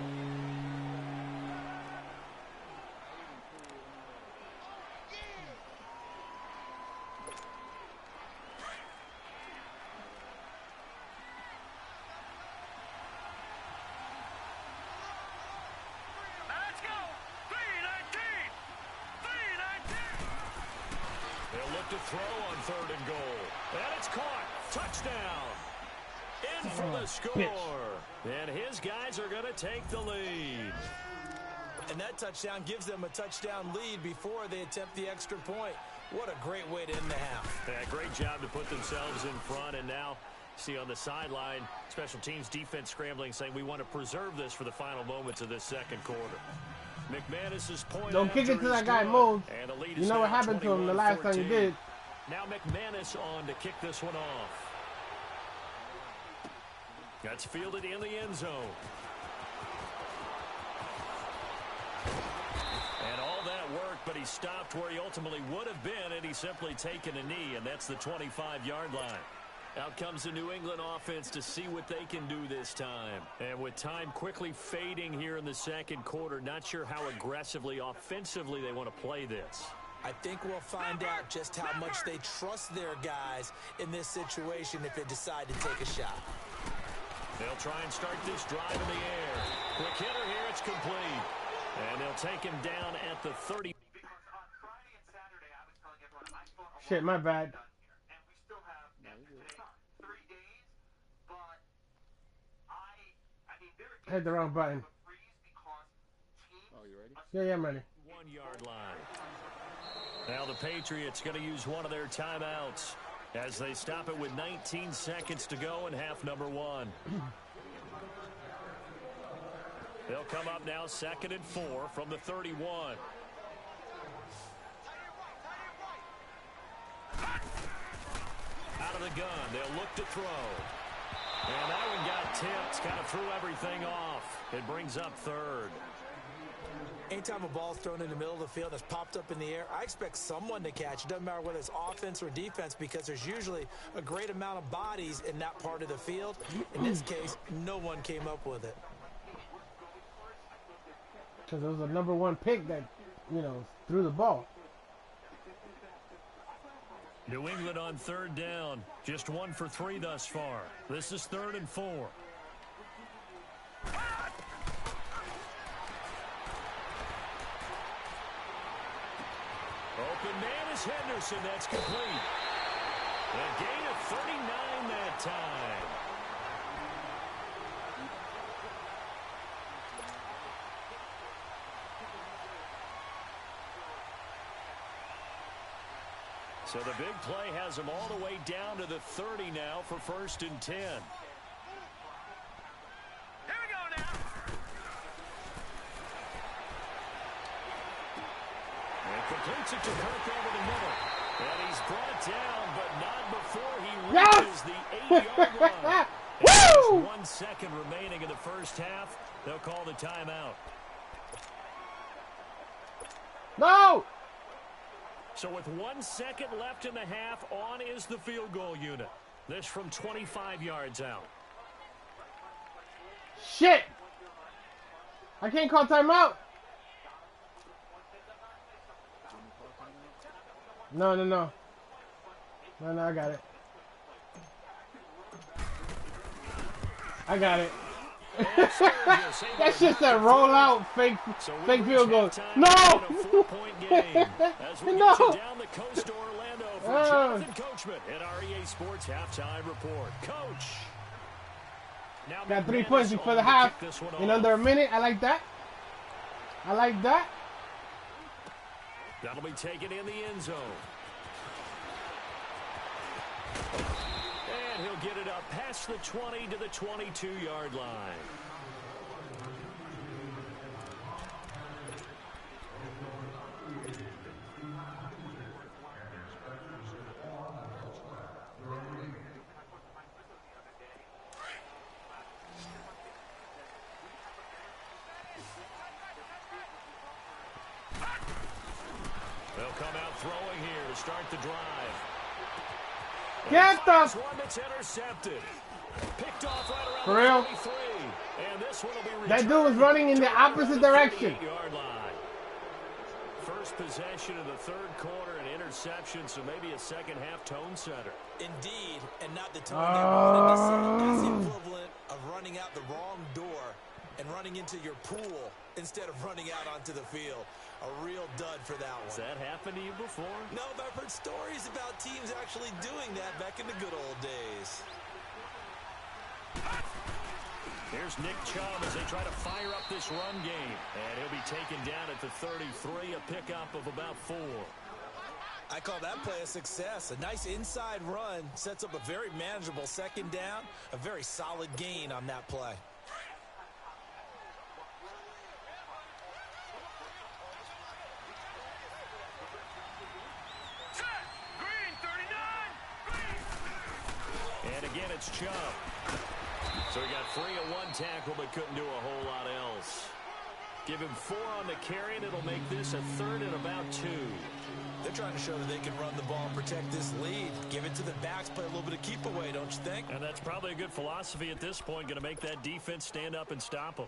Let's go! 319! 319! to throw on 3rd and goal. And it's caught. Touchdown. In for the score. And his guys are going to take the lead. And that touchdown gives them a touchdown lead before they attempt the extra point. What a great way to end the half. Yeah, great job to put themselves in front. And now, see on the sideline, special teams defense scrambling, saying we want to preserve this for the final moments of this second quarter. McManus's point. Don't kick it to that guy, Moles. You know what happened to him the last time you did. Now McManus on to kick this one off. That's fielded in the end zone. And all that work, but he stopped where he ultimately would have been, and he's simply taken a knee, and that's the 25-yard line. Out comes the New England offense to see what they can do this time. And with time quickly fading here in the second quarter, not sure how aggressively, offensively they want to play this. I think we'll find out just how much they trust their guys in this situation if they decide to take a shot. They'll try and start this drive in the air. Quick hitter here, it's complete. And they'll take him down at the 30. Shit, my bad. I hit the wrong button. Oh, you ready? Yeah, I'm ready. 1-yard line. Now the Patriots going to use one of their timeouts as they stop it with 19 seconds to go in half number 1. They'll come up now 2nd and 4 from the 31. Out of the gun, they'll look to throw. And that one got tipped, kind of threw everything off. It brings up 3rd. Anytime a ball's thrown in the middle of the field that's popped up in the air, I expect someone to catch. It doesn't matter whether it's offense or defense because there's usually a great amount of bodies in that part of the field. In this case, no one came up with it. Because it was a number 1 pick that, threw the ball. New England on 3rd down. Just 1 for 3 thus far. This is 3rd and 4. Open man is Henderson. That's complete. A gain of 39 that time. So the big play has them all the way down to the 30 now for 1st and 10. Here we go now. And completes it to Kirk over the middle. And he's brought down, but not before he reaches the 8-yard line. Woo! 1 second remaining in the first half. They'll call the timeout. No! So with 1 second left in the half, on is the field goal unit. This from 25 yards out. Shit! I can't call timeout. No, I got it. I got it. That's just a rollout fake field goal. No! No! Down the coast to Orlando for Jonathan Coachman at our EA Sports halftime report. Coach. Now Got 3 points before the half in under a minute. I like that. That'll be taken in the end zone. And he'll get it up past the 20 to the 22-yard line. They'll come out throwing here to start the drive. Get the... One that's intercepted. Picked off right around For real? 23. And this one will be That dude was running in the opposite direction. 38-yard line. First possession of the third quarter, an interception, so maybe a second half tone setter. Indeed, and not the tone they wanted to set. That's the equivalent of running out the wrong door and running into your pool instead of running out onto the field. A real dud for that one. Has that happened to you before? No, but I've heard stories about teams actually doing that back in the good old days. Here's Nick Chubb as they try to fire up this run game. And he'll be taken down at the 33, a pickup of about 4. I call that play a success. A nice inside run sets up a very manageable second down. A very solid gain on that play. And again, it's Chubb. So he got free of one tackle, but couldn't do a whole lot else. Give him 4 on the carry, and it'll make this a 3rd and about 2. They're trying to show that they can run the ball and protect this lead. Give it to the backs, play a little bit of keep away, don't you think? And that's probably a good philosophy at this point, going to make that defense stand up and stop them.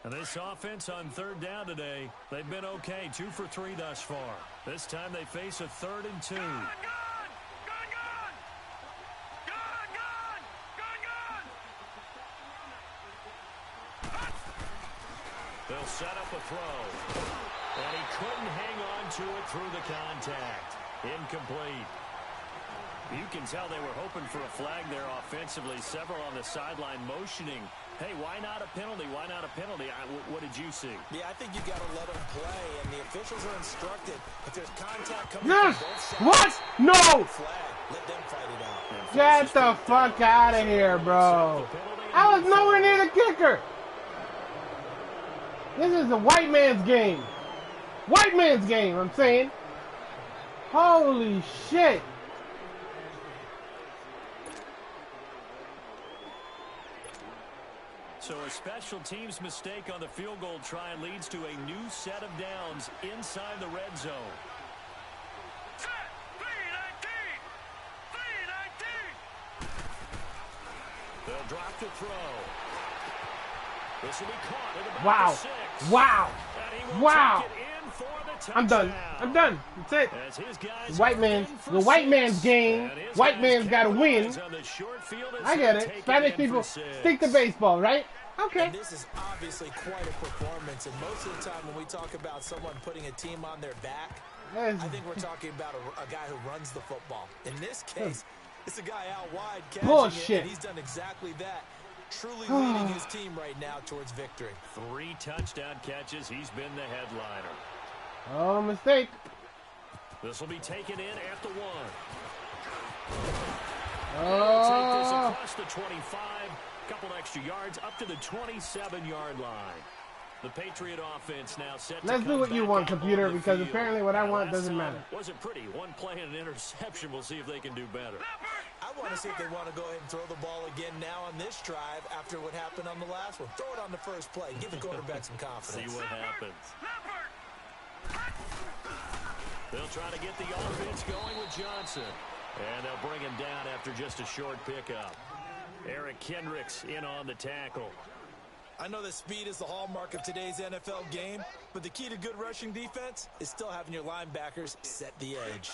And this offense on 3rd down today, they've been okay, 2 for 3 thus far. This time they face a 3rd and 2. They'll set up a throw. And he couldn't hang on to it through the contact. Incomplete. You can tell they were hoping for a flag there offensively. Several on the sideline motioning. Hey, why not a penalty? Why not a penalty? What did you see? Yeah, I think you got to let them play, and the officials are instructed. If there's contact coming Yes! from both sides, What? No! flag. Let them fight it out. Get the fuck out of here, bro. I was nowhere near the kicker. This is a white man's game. White man's game, I'm saying. Holy shit. So a special teams mistake on the field goal try leads to a new set of downs inside the red zone. They'll drop the throw. This will be caught at about Wow. the 6. Wow. And he will Wow. take it in for the I'm done. touchdown. I'm done. That's it. As his guys White are man. in for The white 6. man's game. And his White guys man's got to win. capitalize on the short field as I get they it. take it Spanish in people for 6. stick to baseball, right? Okay. And this is obviously quite a performance, and most of the time when we talk about someone putting a team on their back, I think we're talking about a guy who runs the football. In this case, it's a guy out wide catching Bullshit. it, and he's done exactly that. Truly leading his team right now towards victory. 3 touchdown catches. He's been the headliner. Oh, mistake. This will be taken in at the 1. Take this Oh. across the 25. Couple extra yards up to the 27-yard line. The Patriot offense now set to Let's do come what you back want, out computer, on the because field. apparently what I want Last doesn't time matter. Wasn't pretty. 1 play and an interception. We'll see if they can do better. I want to see if they want to go ahead and throw the ball again now on this drive after what happened on the last one. Throw it on the first play. Give the quarterback some See confidence. what happens. They'll try to get the offense going with Johnson. And they'll bring him down after just a short pickup. Eric Kendricks in on the tackle. I know that speed is the hallmark of today's NFL game, but the key to good rushing defense is still having your linebackers set the edge.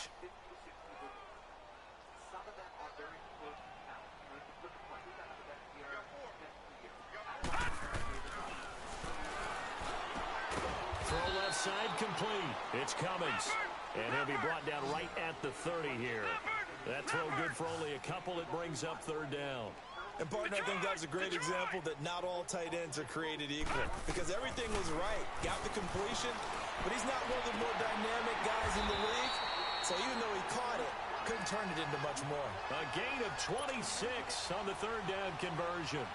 Throw left side complete. It's Cummings. And he'll be brought down right at the 30 here. That throw good for only a couple. It brings up 3rd down. And, partner, I think that's a great example that not all tight ends are created equal, because everything was right. Got the completion, but he's not one of the more dynamic guys in the league. So even though he caught it, couldn't turn it into much more. A gain of 26 on the 3rd down conversion.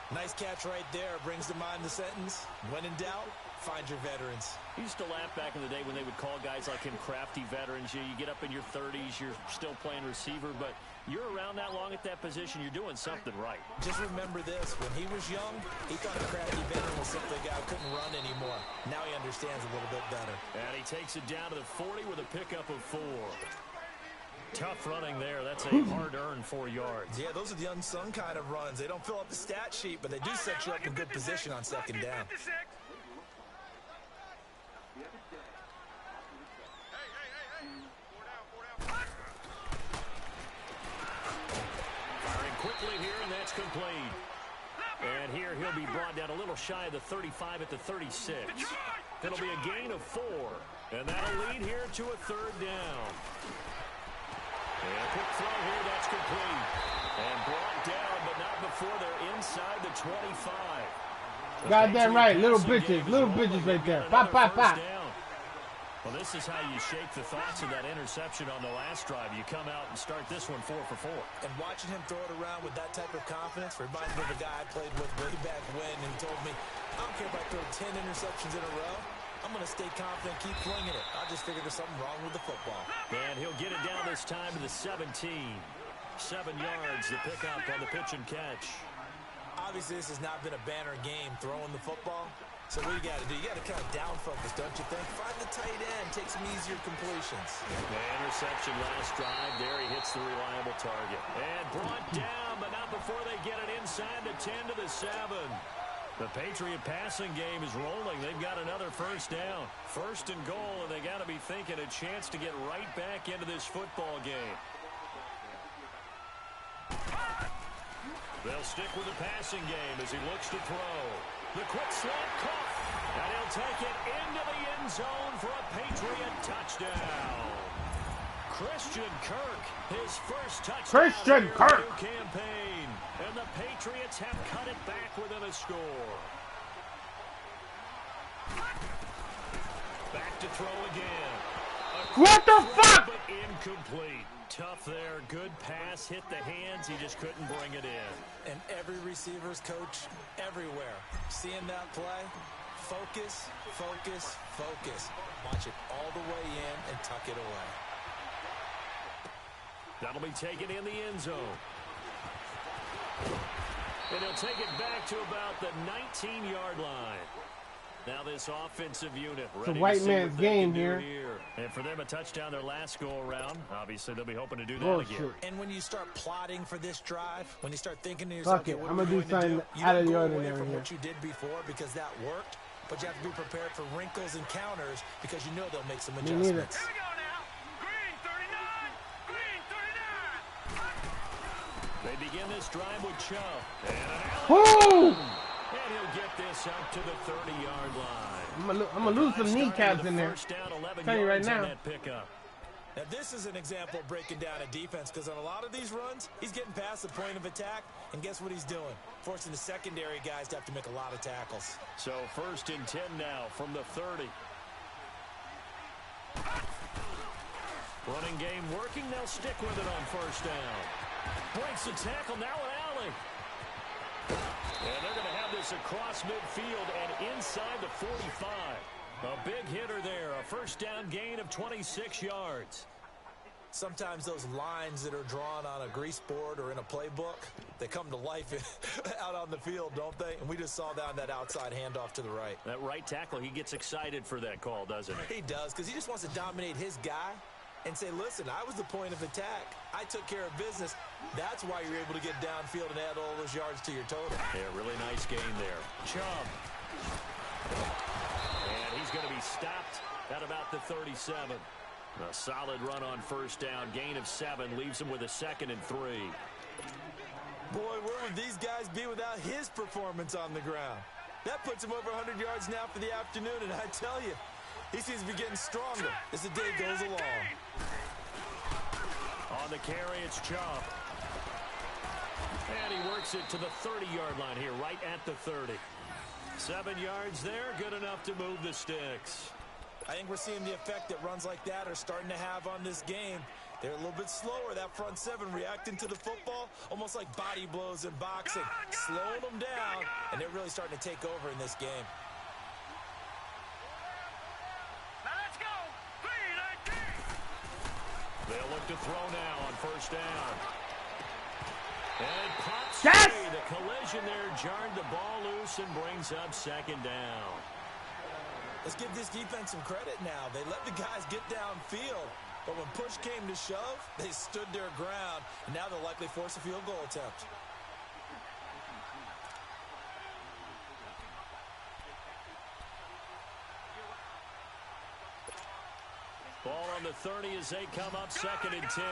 Nice catch right there. Brings to mind the sentence, when in doubt, find your veterans. I used to laugh back in the day when they would call guys like him crafty veterans. You get up in your 30s, you're still playing receiver, but you're around that long at that position, you're doing something right. Just remember this, when he was young, he thought a crafty veteran was simply a guy who couldn't run anymore. Now he understands a little bit better. And he takes it down to the 40 with a pickup of 4. Tough running there. That's a hard-earned 4 yards. Yeah, those are the unsung kind of runs. They don't fill up the stat sheet, but they do set you up in good position on 2nd down. Firing quickly here, and that's complete. And here he'll be brought down a little shy of the 35 at the 36. It'll be a gain of 4. And that'll lead here to a 3rd down. And a quick throw here, that's complete. And brought down, but not before they're inside the 25. Goddamn right, little bitches right there. Pop, pop, pop. Well, this is how you shake the thoughts of that interception on the last drive. You come out and start this one 4 for 4. And watching him throw it around with that type of confidence reminds me of a guy I played with way back when, and he told me, I don't care if I throw 10 interceptions in a row. I'm going to stay confident, keep flinging it. I just figured there's something wrong with the football. And he'll get it down this time to the 17. 7 yards, the pickup on the pitch and catch. Obviously, this has not been a banner game throwing the football. So what you got to do? You got to kind of down focus, don't you think? Find the tight end, take some easier completions. The interception last drive. There he hits the reliable target. And brought down, but not before they get it inside the 10 to the 7. The Patriot passing game is rolling. They've got another 1st down. 1st and goal, and they got to be thinking a chance to get right back into this football game. They'll stick with the passing game as he looks to throw. The quick slant caught, and he'll take it into the end zone for a Patriot touchdown. Christian Kirk, his first touchdown in the new campaign. And the Patriots have cut it back within a score. Back to throw again. What the fuck? But incomplete. Tough there. Good pass. Hit the hands. He just couldn't bring it in. And every receiver's coach everywhere. Seeing that play, focus, focus, focus. Watch it all the way in and tuck it away. That'll be taken in the end zone. And he'll take it back to about the 19-yard line. Now this offensive unit ready it's a white man's game here. And for them, a touchdown their last go-around. Obviously, they'll be hoping to do that again. And when you start plotting for this drive, when you start thinking to yourself, fuck it, I'm going to do something out of the ordinary from here. what you did before because that worked, but you have to be prepared for wrinkles and counters because you know they'll make some adjustments. Here we go now. Green 39. Green 39. They begin this drive with Chubb. And an Woo! And he'll get this up to the 30-yard line. I'm going to lose some kneecaps in there. Tell you right now. Now, this is an example of breaking down a defense because on a lot of these runs, he's getting past the point of attack, and guess what he's doing? Forcing the secondary guys to have to make a lot of tackles. So 1st and 10 now from the 30. Running game working. They'll stick with it on 1st down. Breaks the tackle. Now an alley. And they're going to have this across midfield and inside the 45. A big hitter there. A 1st down gain of 26 yards. Sometimes those lines that are drawn on a grease board or in a playbook, they come to life out on the field, don't they? And we just saw down that outside handoff to the right. That right tackle, he gets excited for that call, doesn't he? He does, because he just wants to dominate his guy and say, listen, I was the point of attack. I took care of business. That's why you're able to get downfield and add all those yards to your total. Yeah, really nice gain there. Chubb. And he's going to be stopped at about the 37. A solid run on 1st down. Gain of 7 leaves him with a 2nd and 3. Boy, where would these guys be without his performance on the ground? That puts him over 100 yards now for the afternoon, and I tell you, he seems to be getting stronger as the day goes along. On the carry, it's Chubb. And he works it to the 30-yard line here, right at the 30. 7 yards there, good enough to move the sticks. I think we're seeing the effect that runs like that are starting to have on this game. They're a little bit slower, that front 7, reacting to the football, almost like body blows in boxing, slowing them down, and they're really starting to take over in this game. Now let's go. 3-19. They'll look to throw now on 1st down. And pops Yes! free. The collision there jarred the ball loose and brings up 2nd down. Let's give this defense some credit now. They let the guys get downfield, but when push came to shove, they stood their ground, and now they'll likely force a field goal attempt. Ball on the 30 as they come up 2nd and 10.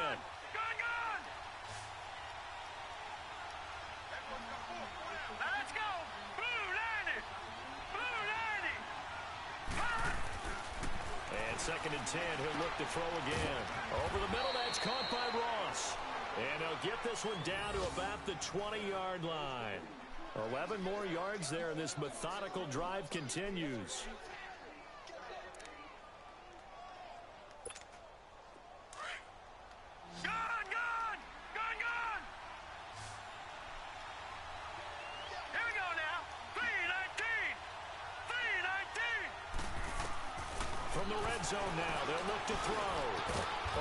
2nd and 10. He'll look to throw again. Over the middle, that's caught by Ross. And he'll get this one down to about the 20-yard line. 11 more yards there, and this methodical drive continues. From the red zone now, they'll look to throw.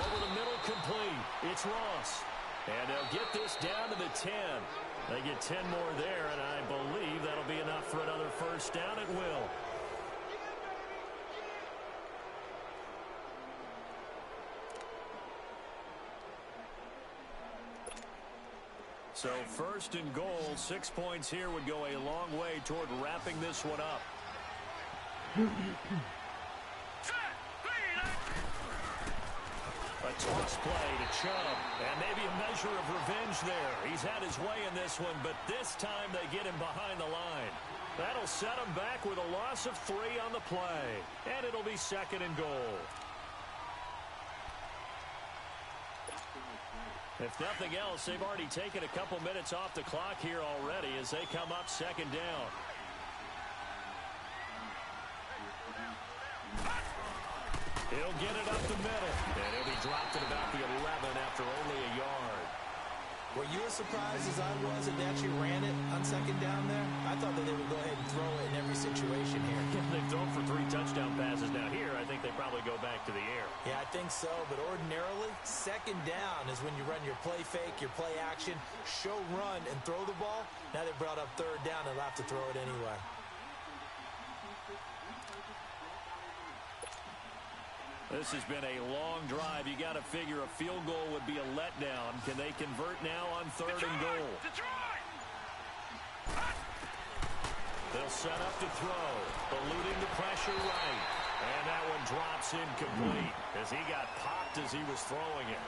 Over the middle, complete. It's Ross. And they'll get this down to the 10. They get 10 more there, and I believe that'll be enough for another first down at will. So 1st and goal, 6 points here would go a long way toward wrapping this one up. A toss play to Chubb, and maybe a measure of revenge there. He's had his way in this one, but this time they get him behind the line. That'll set him back with a loss of 3 on the play, and it'll be 2nd and goal. If nothing else, they've already taken a couple minutes off the clock here already as they come up 2nd down. He'll get it up the middle, and he'll be dropped at about the 11 after only a yard. Were you as surprised as I was that they actually ran it on 2nd down there? I thought that they would go ahead and throw it in every situation here. They've thrown for 3 touchdown passes. Now here, I think they probably go back to the air. Yeah, I think so, but ordinarily, 2nd down is when you run your play fake, your play action, show run, and throw the ball. Now they brought up 3rd down and they'll have to throw it anyway. This has been a long drive. You got to figure a field goal would be a letdown. Can they convert now on 3rd and goal? They'll set up to throw, eluding the pressure right. And that one drops incomplete as he got popped as he was throwing it.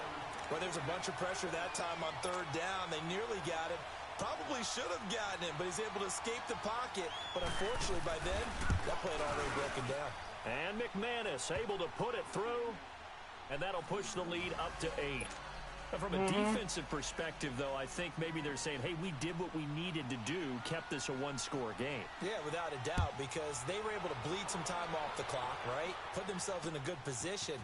Well, there's a bunch of pressure that time on 3rd down. They nearly got it. Probably should have gotten it, but he's able to escape the pocket. But unfortunately, by then, that play had already broken down. And McManus able to put it through, and that'll push the lead up to 8. And from a defensive perspective, though, I think maybe they're saying, hey, we did what we needed to do, kept this a 1-score game. Yeah, without a doubt, because they were able to bleed some time off the clock, right? Put themselves in a good position,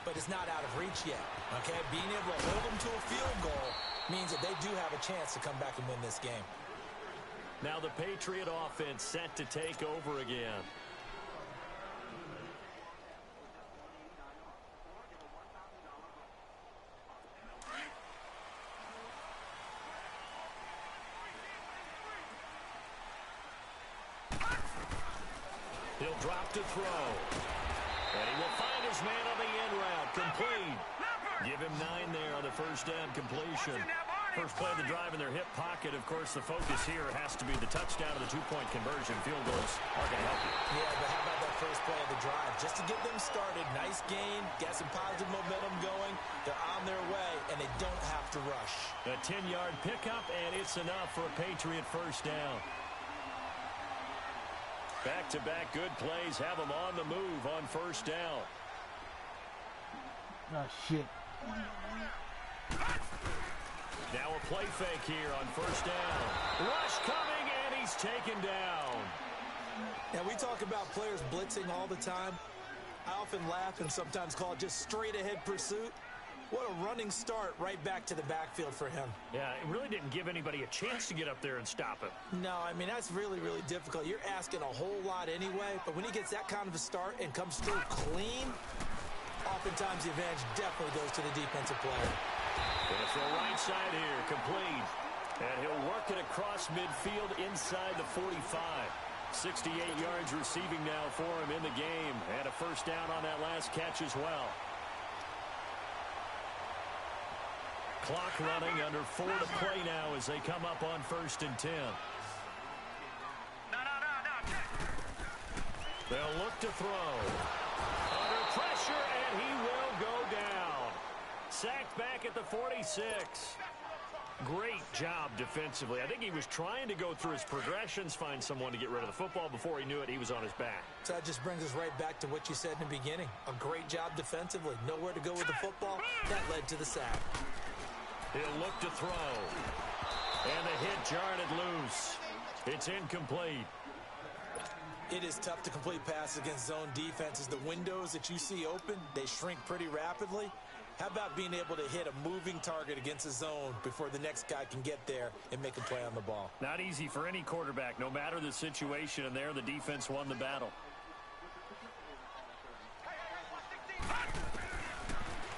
but it's not out of reach yet, okay? Being able to hold them to a field goal means that they do have a chance to come back and win this game. Now the Patriot offense set to take over again. He'll drop to throw. And he will find his man on the end route. Complete. Give him 9 there on the first down completion. First play of the drive in their hip pocket. Of course, the focus here has to be the touchdown of the 2-point conversion. Field goals are going to help you. Yeah, but how about that first play of the drive? Just to get them started. Nice gain. Got some positive momentum going. They're on their way, and they don't have to rush. A 10-yard pickup, and it's enough for a Patriot first down. Back-to-back good plays have them on the move on first down. Oh, shit. Now a play fake here on first down. Rush coming, and he's taken down. Now, we talk about players blitzing all the time. I often laugh and sometimes call it just straight-ahead pursuit. What a running start right back to the backfield for him. Yeah, it really didn't give anybody a chance to get up there and stop him. No, I mean, that's really, really difficult. You're asking a whole lot anyway, but when he gets that kind of a start and comes through clean, oftentimes the advantage definitely goes to the defensive player. Gonna throw right side here, complete. And he'll work it across midfield inside the 45. 68 yards receiving now for him in the game. And a first down on that last catch as well. Clock running, under 4 to play now as they come up on 1st and 10. They'll look to throw. Under pressure, and he will go down. Sacked back at the 46. Great job defensively. I think he was trying to go through his progressions, find someone to get rid of the football. Before he knew it, he was on his back. So that just brings us right back to what you said in the beginning. A great job defensively. Nowhere to go with the football. That led to the sack. He'll look to throw. And the hit jarred it loose. It's incomplete. It is tough to complete passes against zone defenses. The windows that you see open, they shrink pretty rapidly. How about being able to hit a moving target against a zone before the next guy can get there and make a play on the ball? Not easy for any quarterback, no matter the situation, and there the defense won the battle.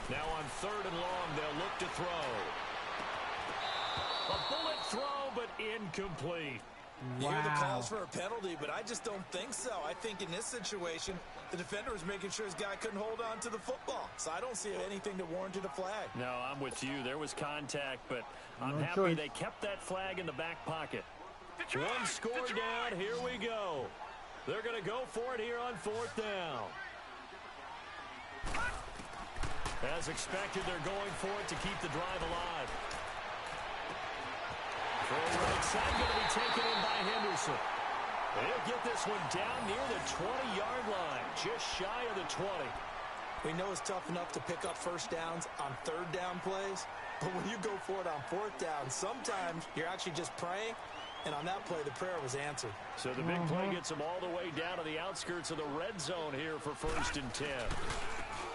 Now on 3rd and long, they'll look to throw. A bullet throw, but incomplete. You hear the calls for a penalty, but I just don't think so. I think in this situation, the defender was making sure his guy couldn't hold on to the football. So I don't see anything that warranted a flag. No, I'm with you. There was contact, but I'm happy they kept that flag in the back pocket. One score down. Here we go. They're going to go for it here on 4th down. As expected, they're going for it to keep the drive alive. Right side going to be taken in by Henderson. They'll get this one down near the 20-yard line, just shy of the 20. We know it's tough enough to pick up first downs on 3rd down plays, but when you go for it on 4th down, sometimes you're actually just praying, and on that play, the prayer was answered. So the big play gets them all the way down to the outskirts of the red zone here for 1st and 10.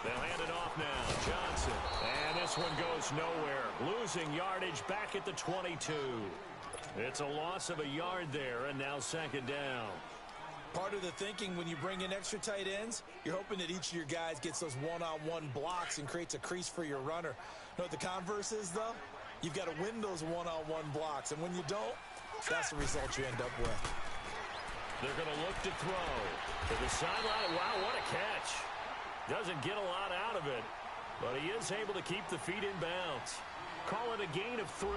They'll hand it off now. Johnson. And this one goes nowhere. Losing yardage back at the 22. It's a loss of a yard there, and now 2nd down. Part of the thinking when you bring in extra tight ends, you're hoping that each of your guys gets those one-on-one blocks and creates a crease for your runner. You know what the converse is, though? You've got to win those one-on-one blocks, and when you don't, that's the result you end up with. They're going to look to throw. To the sideline. Wow, what a catch. Doesn't get a lot out of it, but he is able to keep the feet in bounds. Call it a gain of 3,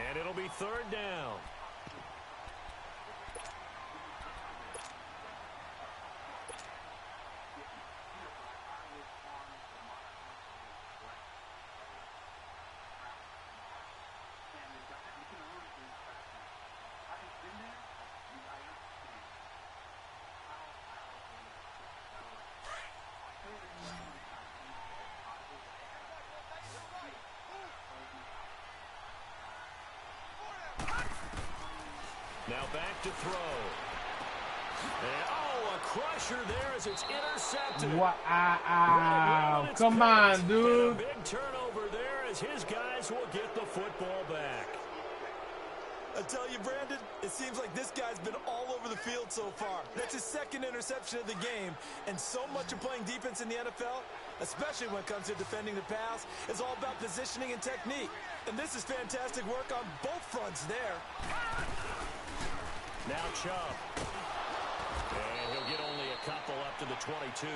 and it'll be 3rd down. Now back to throw. And, oh, a crusher there as it's intercepted. Wow. Come on, dude. And a big turnover there as his guys will get the football back. I tell you, Brandon, it seems like this guy's been all over the field so far. That's his 2nd interception of the game. And so much of playing defense in the NFL, especially when it comes to defending the pass, is all about positioning and technique. And this is fantastic work on both fronts there. Now Chubb. And he'll get only a couple up to the 22.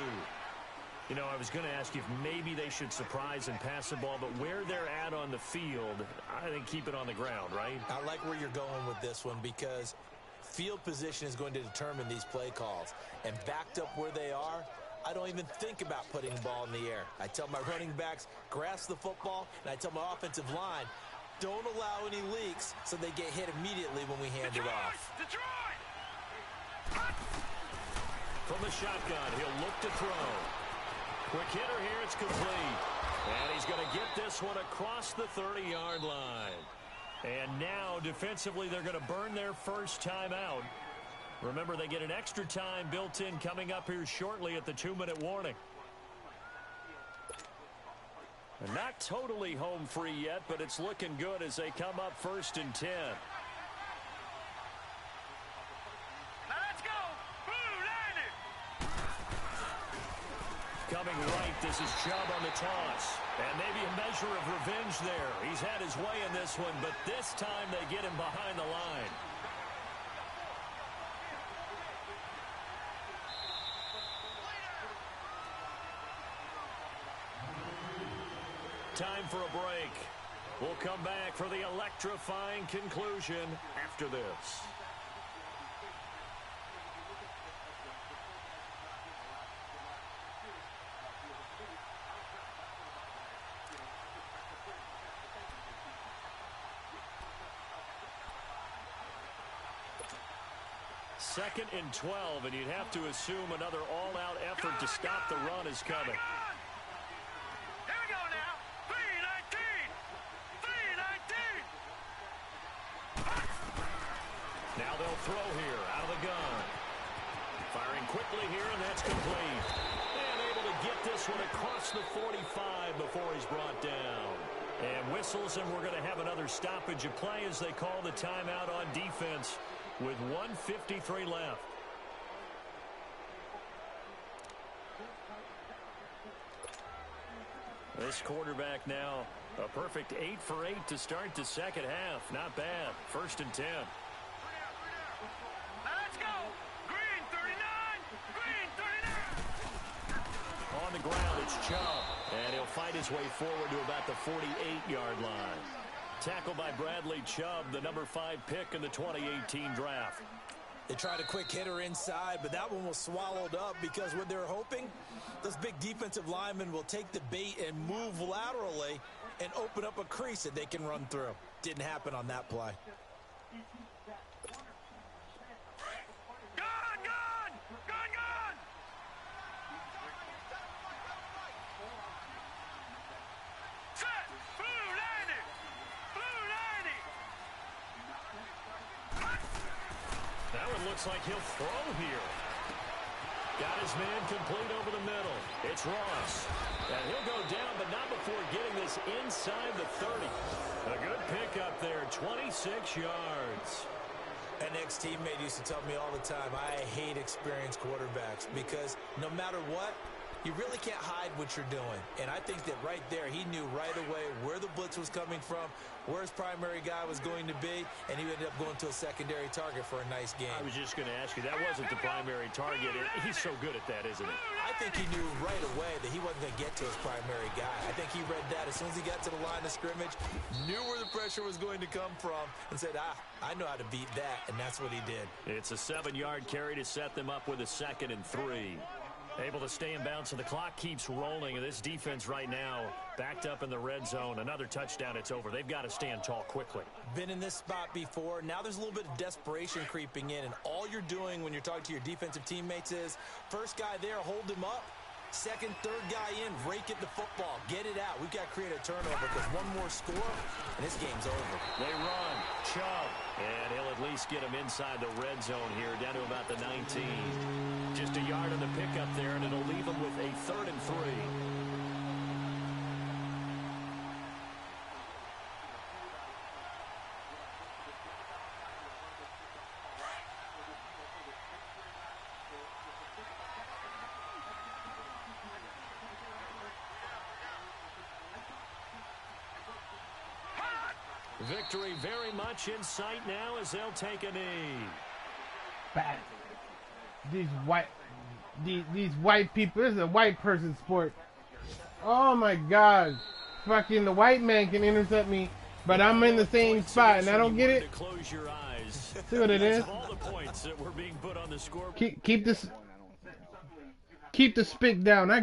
You know, I was going to ask you if maybe they should surprise and pass the ball, but where they're at on the field, I think keep it on the ground, right? I like where you're going with this one because field position is going to determine these play calls. And backed up where they are, I don't even think about putting the ball in the air. I tell my running backs, grasp the football, and I tell my offensive line, don't allow any leaks so they get hit immediately when we hand it off. From the shotgun, he'll look to throw. Quick hitter here, it's complete. And he's going to get this one across the 30-yard line. And now, defensively, they're going to burn their first time out. Remember, they get an extra time built in coming up here shortly at the 2-minute warning. And not totally home free yet, but it's looking good as they come up 1st and 10. Coming right, this is Chubb on the toss. And maybe a measure of revenge there. He's had his way in this one, but this time they get him behind the line. Time for a break. We'll come back for the electrifying conclusion after this. 2nd and 12, and you'd have to assume another all-out effort to stop the run is coming. Here we go now. 3-19. Now they'll throw here out of the gun. Firing quickly here, and that's complete. And able to get this one across the 45 before he's brought down. And whistles, and we're going to have another stoppage of play as they call the timeout on defense with 1:53 left. This quarterback now a perfect 8 for 8 to start the second half. Not bad. 1st and 10. Let's go. Green 39. Green 39. On the ground, it's Chubb. And he'll fight his way forward to about the 48-yard line. Tackled by Bradley Chubb, the number 5 pick in the 2018 draft. They tried a quick hitter inside, but that one was swallowed up because what they're hoping, those big defensive linemen will take the bait and move laterally and open up a crease that they can run through. Didn't happen on that play. Looks like he'll throw here. Got his man complete over the middle. It's Ross. And he'll go down, but not before getting this inside the 30. A good pickup there, 26 yards. An ex-teammate used to tell me all the time, I hate experienced quarterbacks because no matter what, you really can't hide what you're doing. And I think that right there, he knew right away where the blitz was coming from, where his primary guy was going to be, and he ended up going to a secondary target for a nice game. I was just going to ask you, that wasn't the primary target. He's so good at that, isn't he? I think he knew right away that he wasn't going to get to his primary guy. I think he read that as soon as he got to the line of scrimmage, knew where the pressure was going to come from, and said, I know how to beat that, and that's what he did. It's a 7-yard carry to set them up with a 2nd and 3. Able to stay in bounds, so the clock keeps rolling, and this defense right now backed up in the red zone. Another touchdown, it's over. They've got to stand tall quickly. Been in this spot before. Now there's a little bit of desperation creeping in, and all you're doing when you're talking to your defensive teammates is, first guy there, hold him up. Second, third guy in, rake at the football. Get it out. We've got to create a turnover because one more score, and this game's over. They run. Chubb. And he'll at least get him inside the red zone here, down to about the 19. Just a yard on the pickup there, and it'll leave him with a 3rd and 3. Victory very much in sight now as they'll take a knee. Bad. These white people, this is a white person sport. Oh my God. Fucking the white man can intercept me, but I'm in the same spot and I don't get it. Close your eyes. See what it is? All the points that were being put on the scoreboard. Keep the spit down.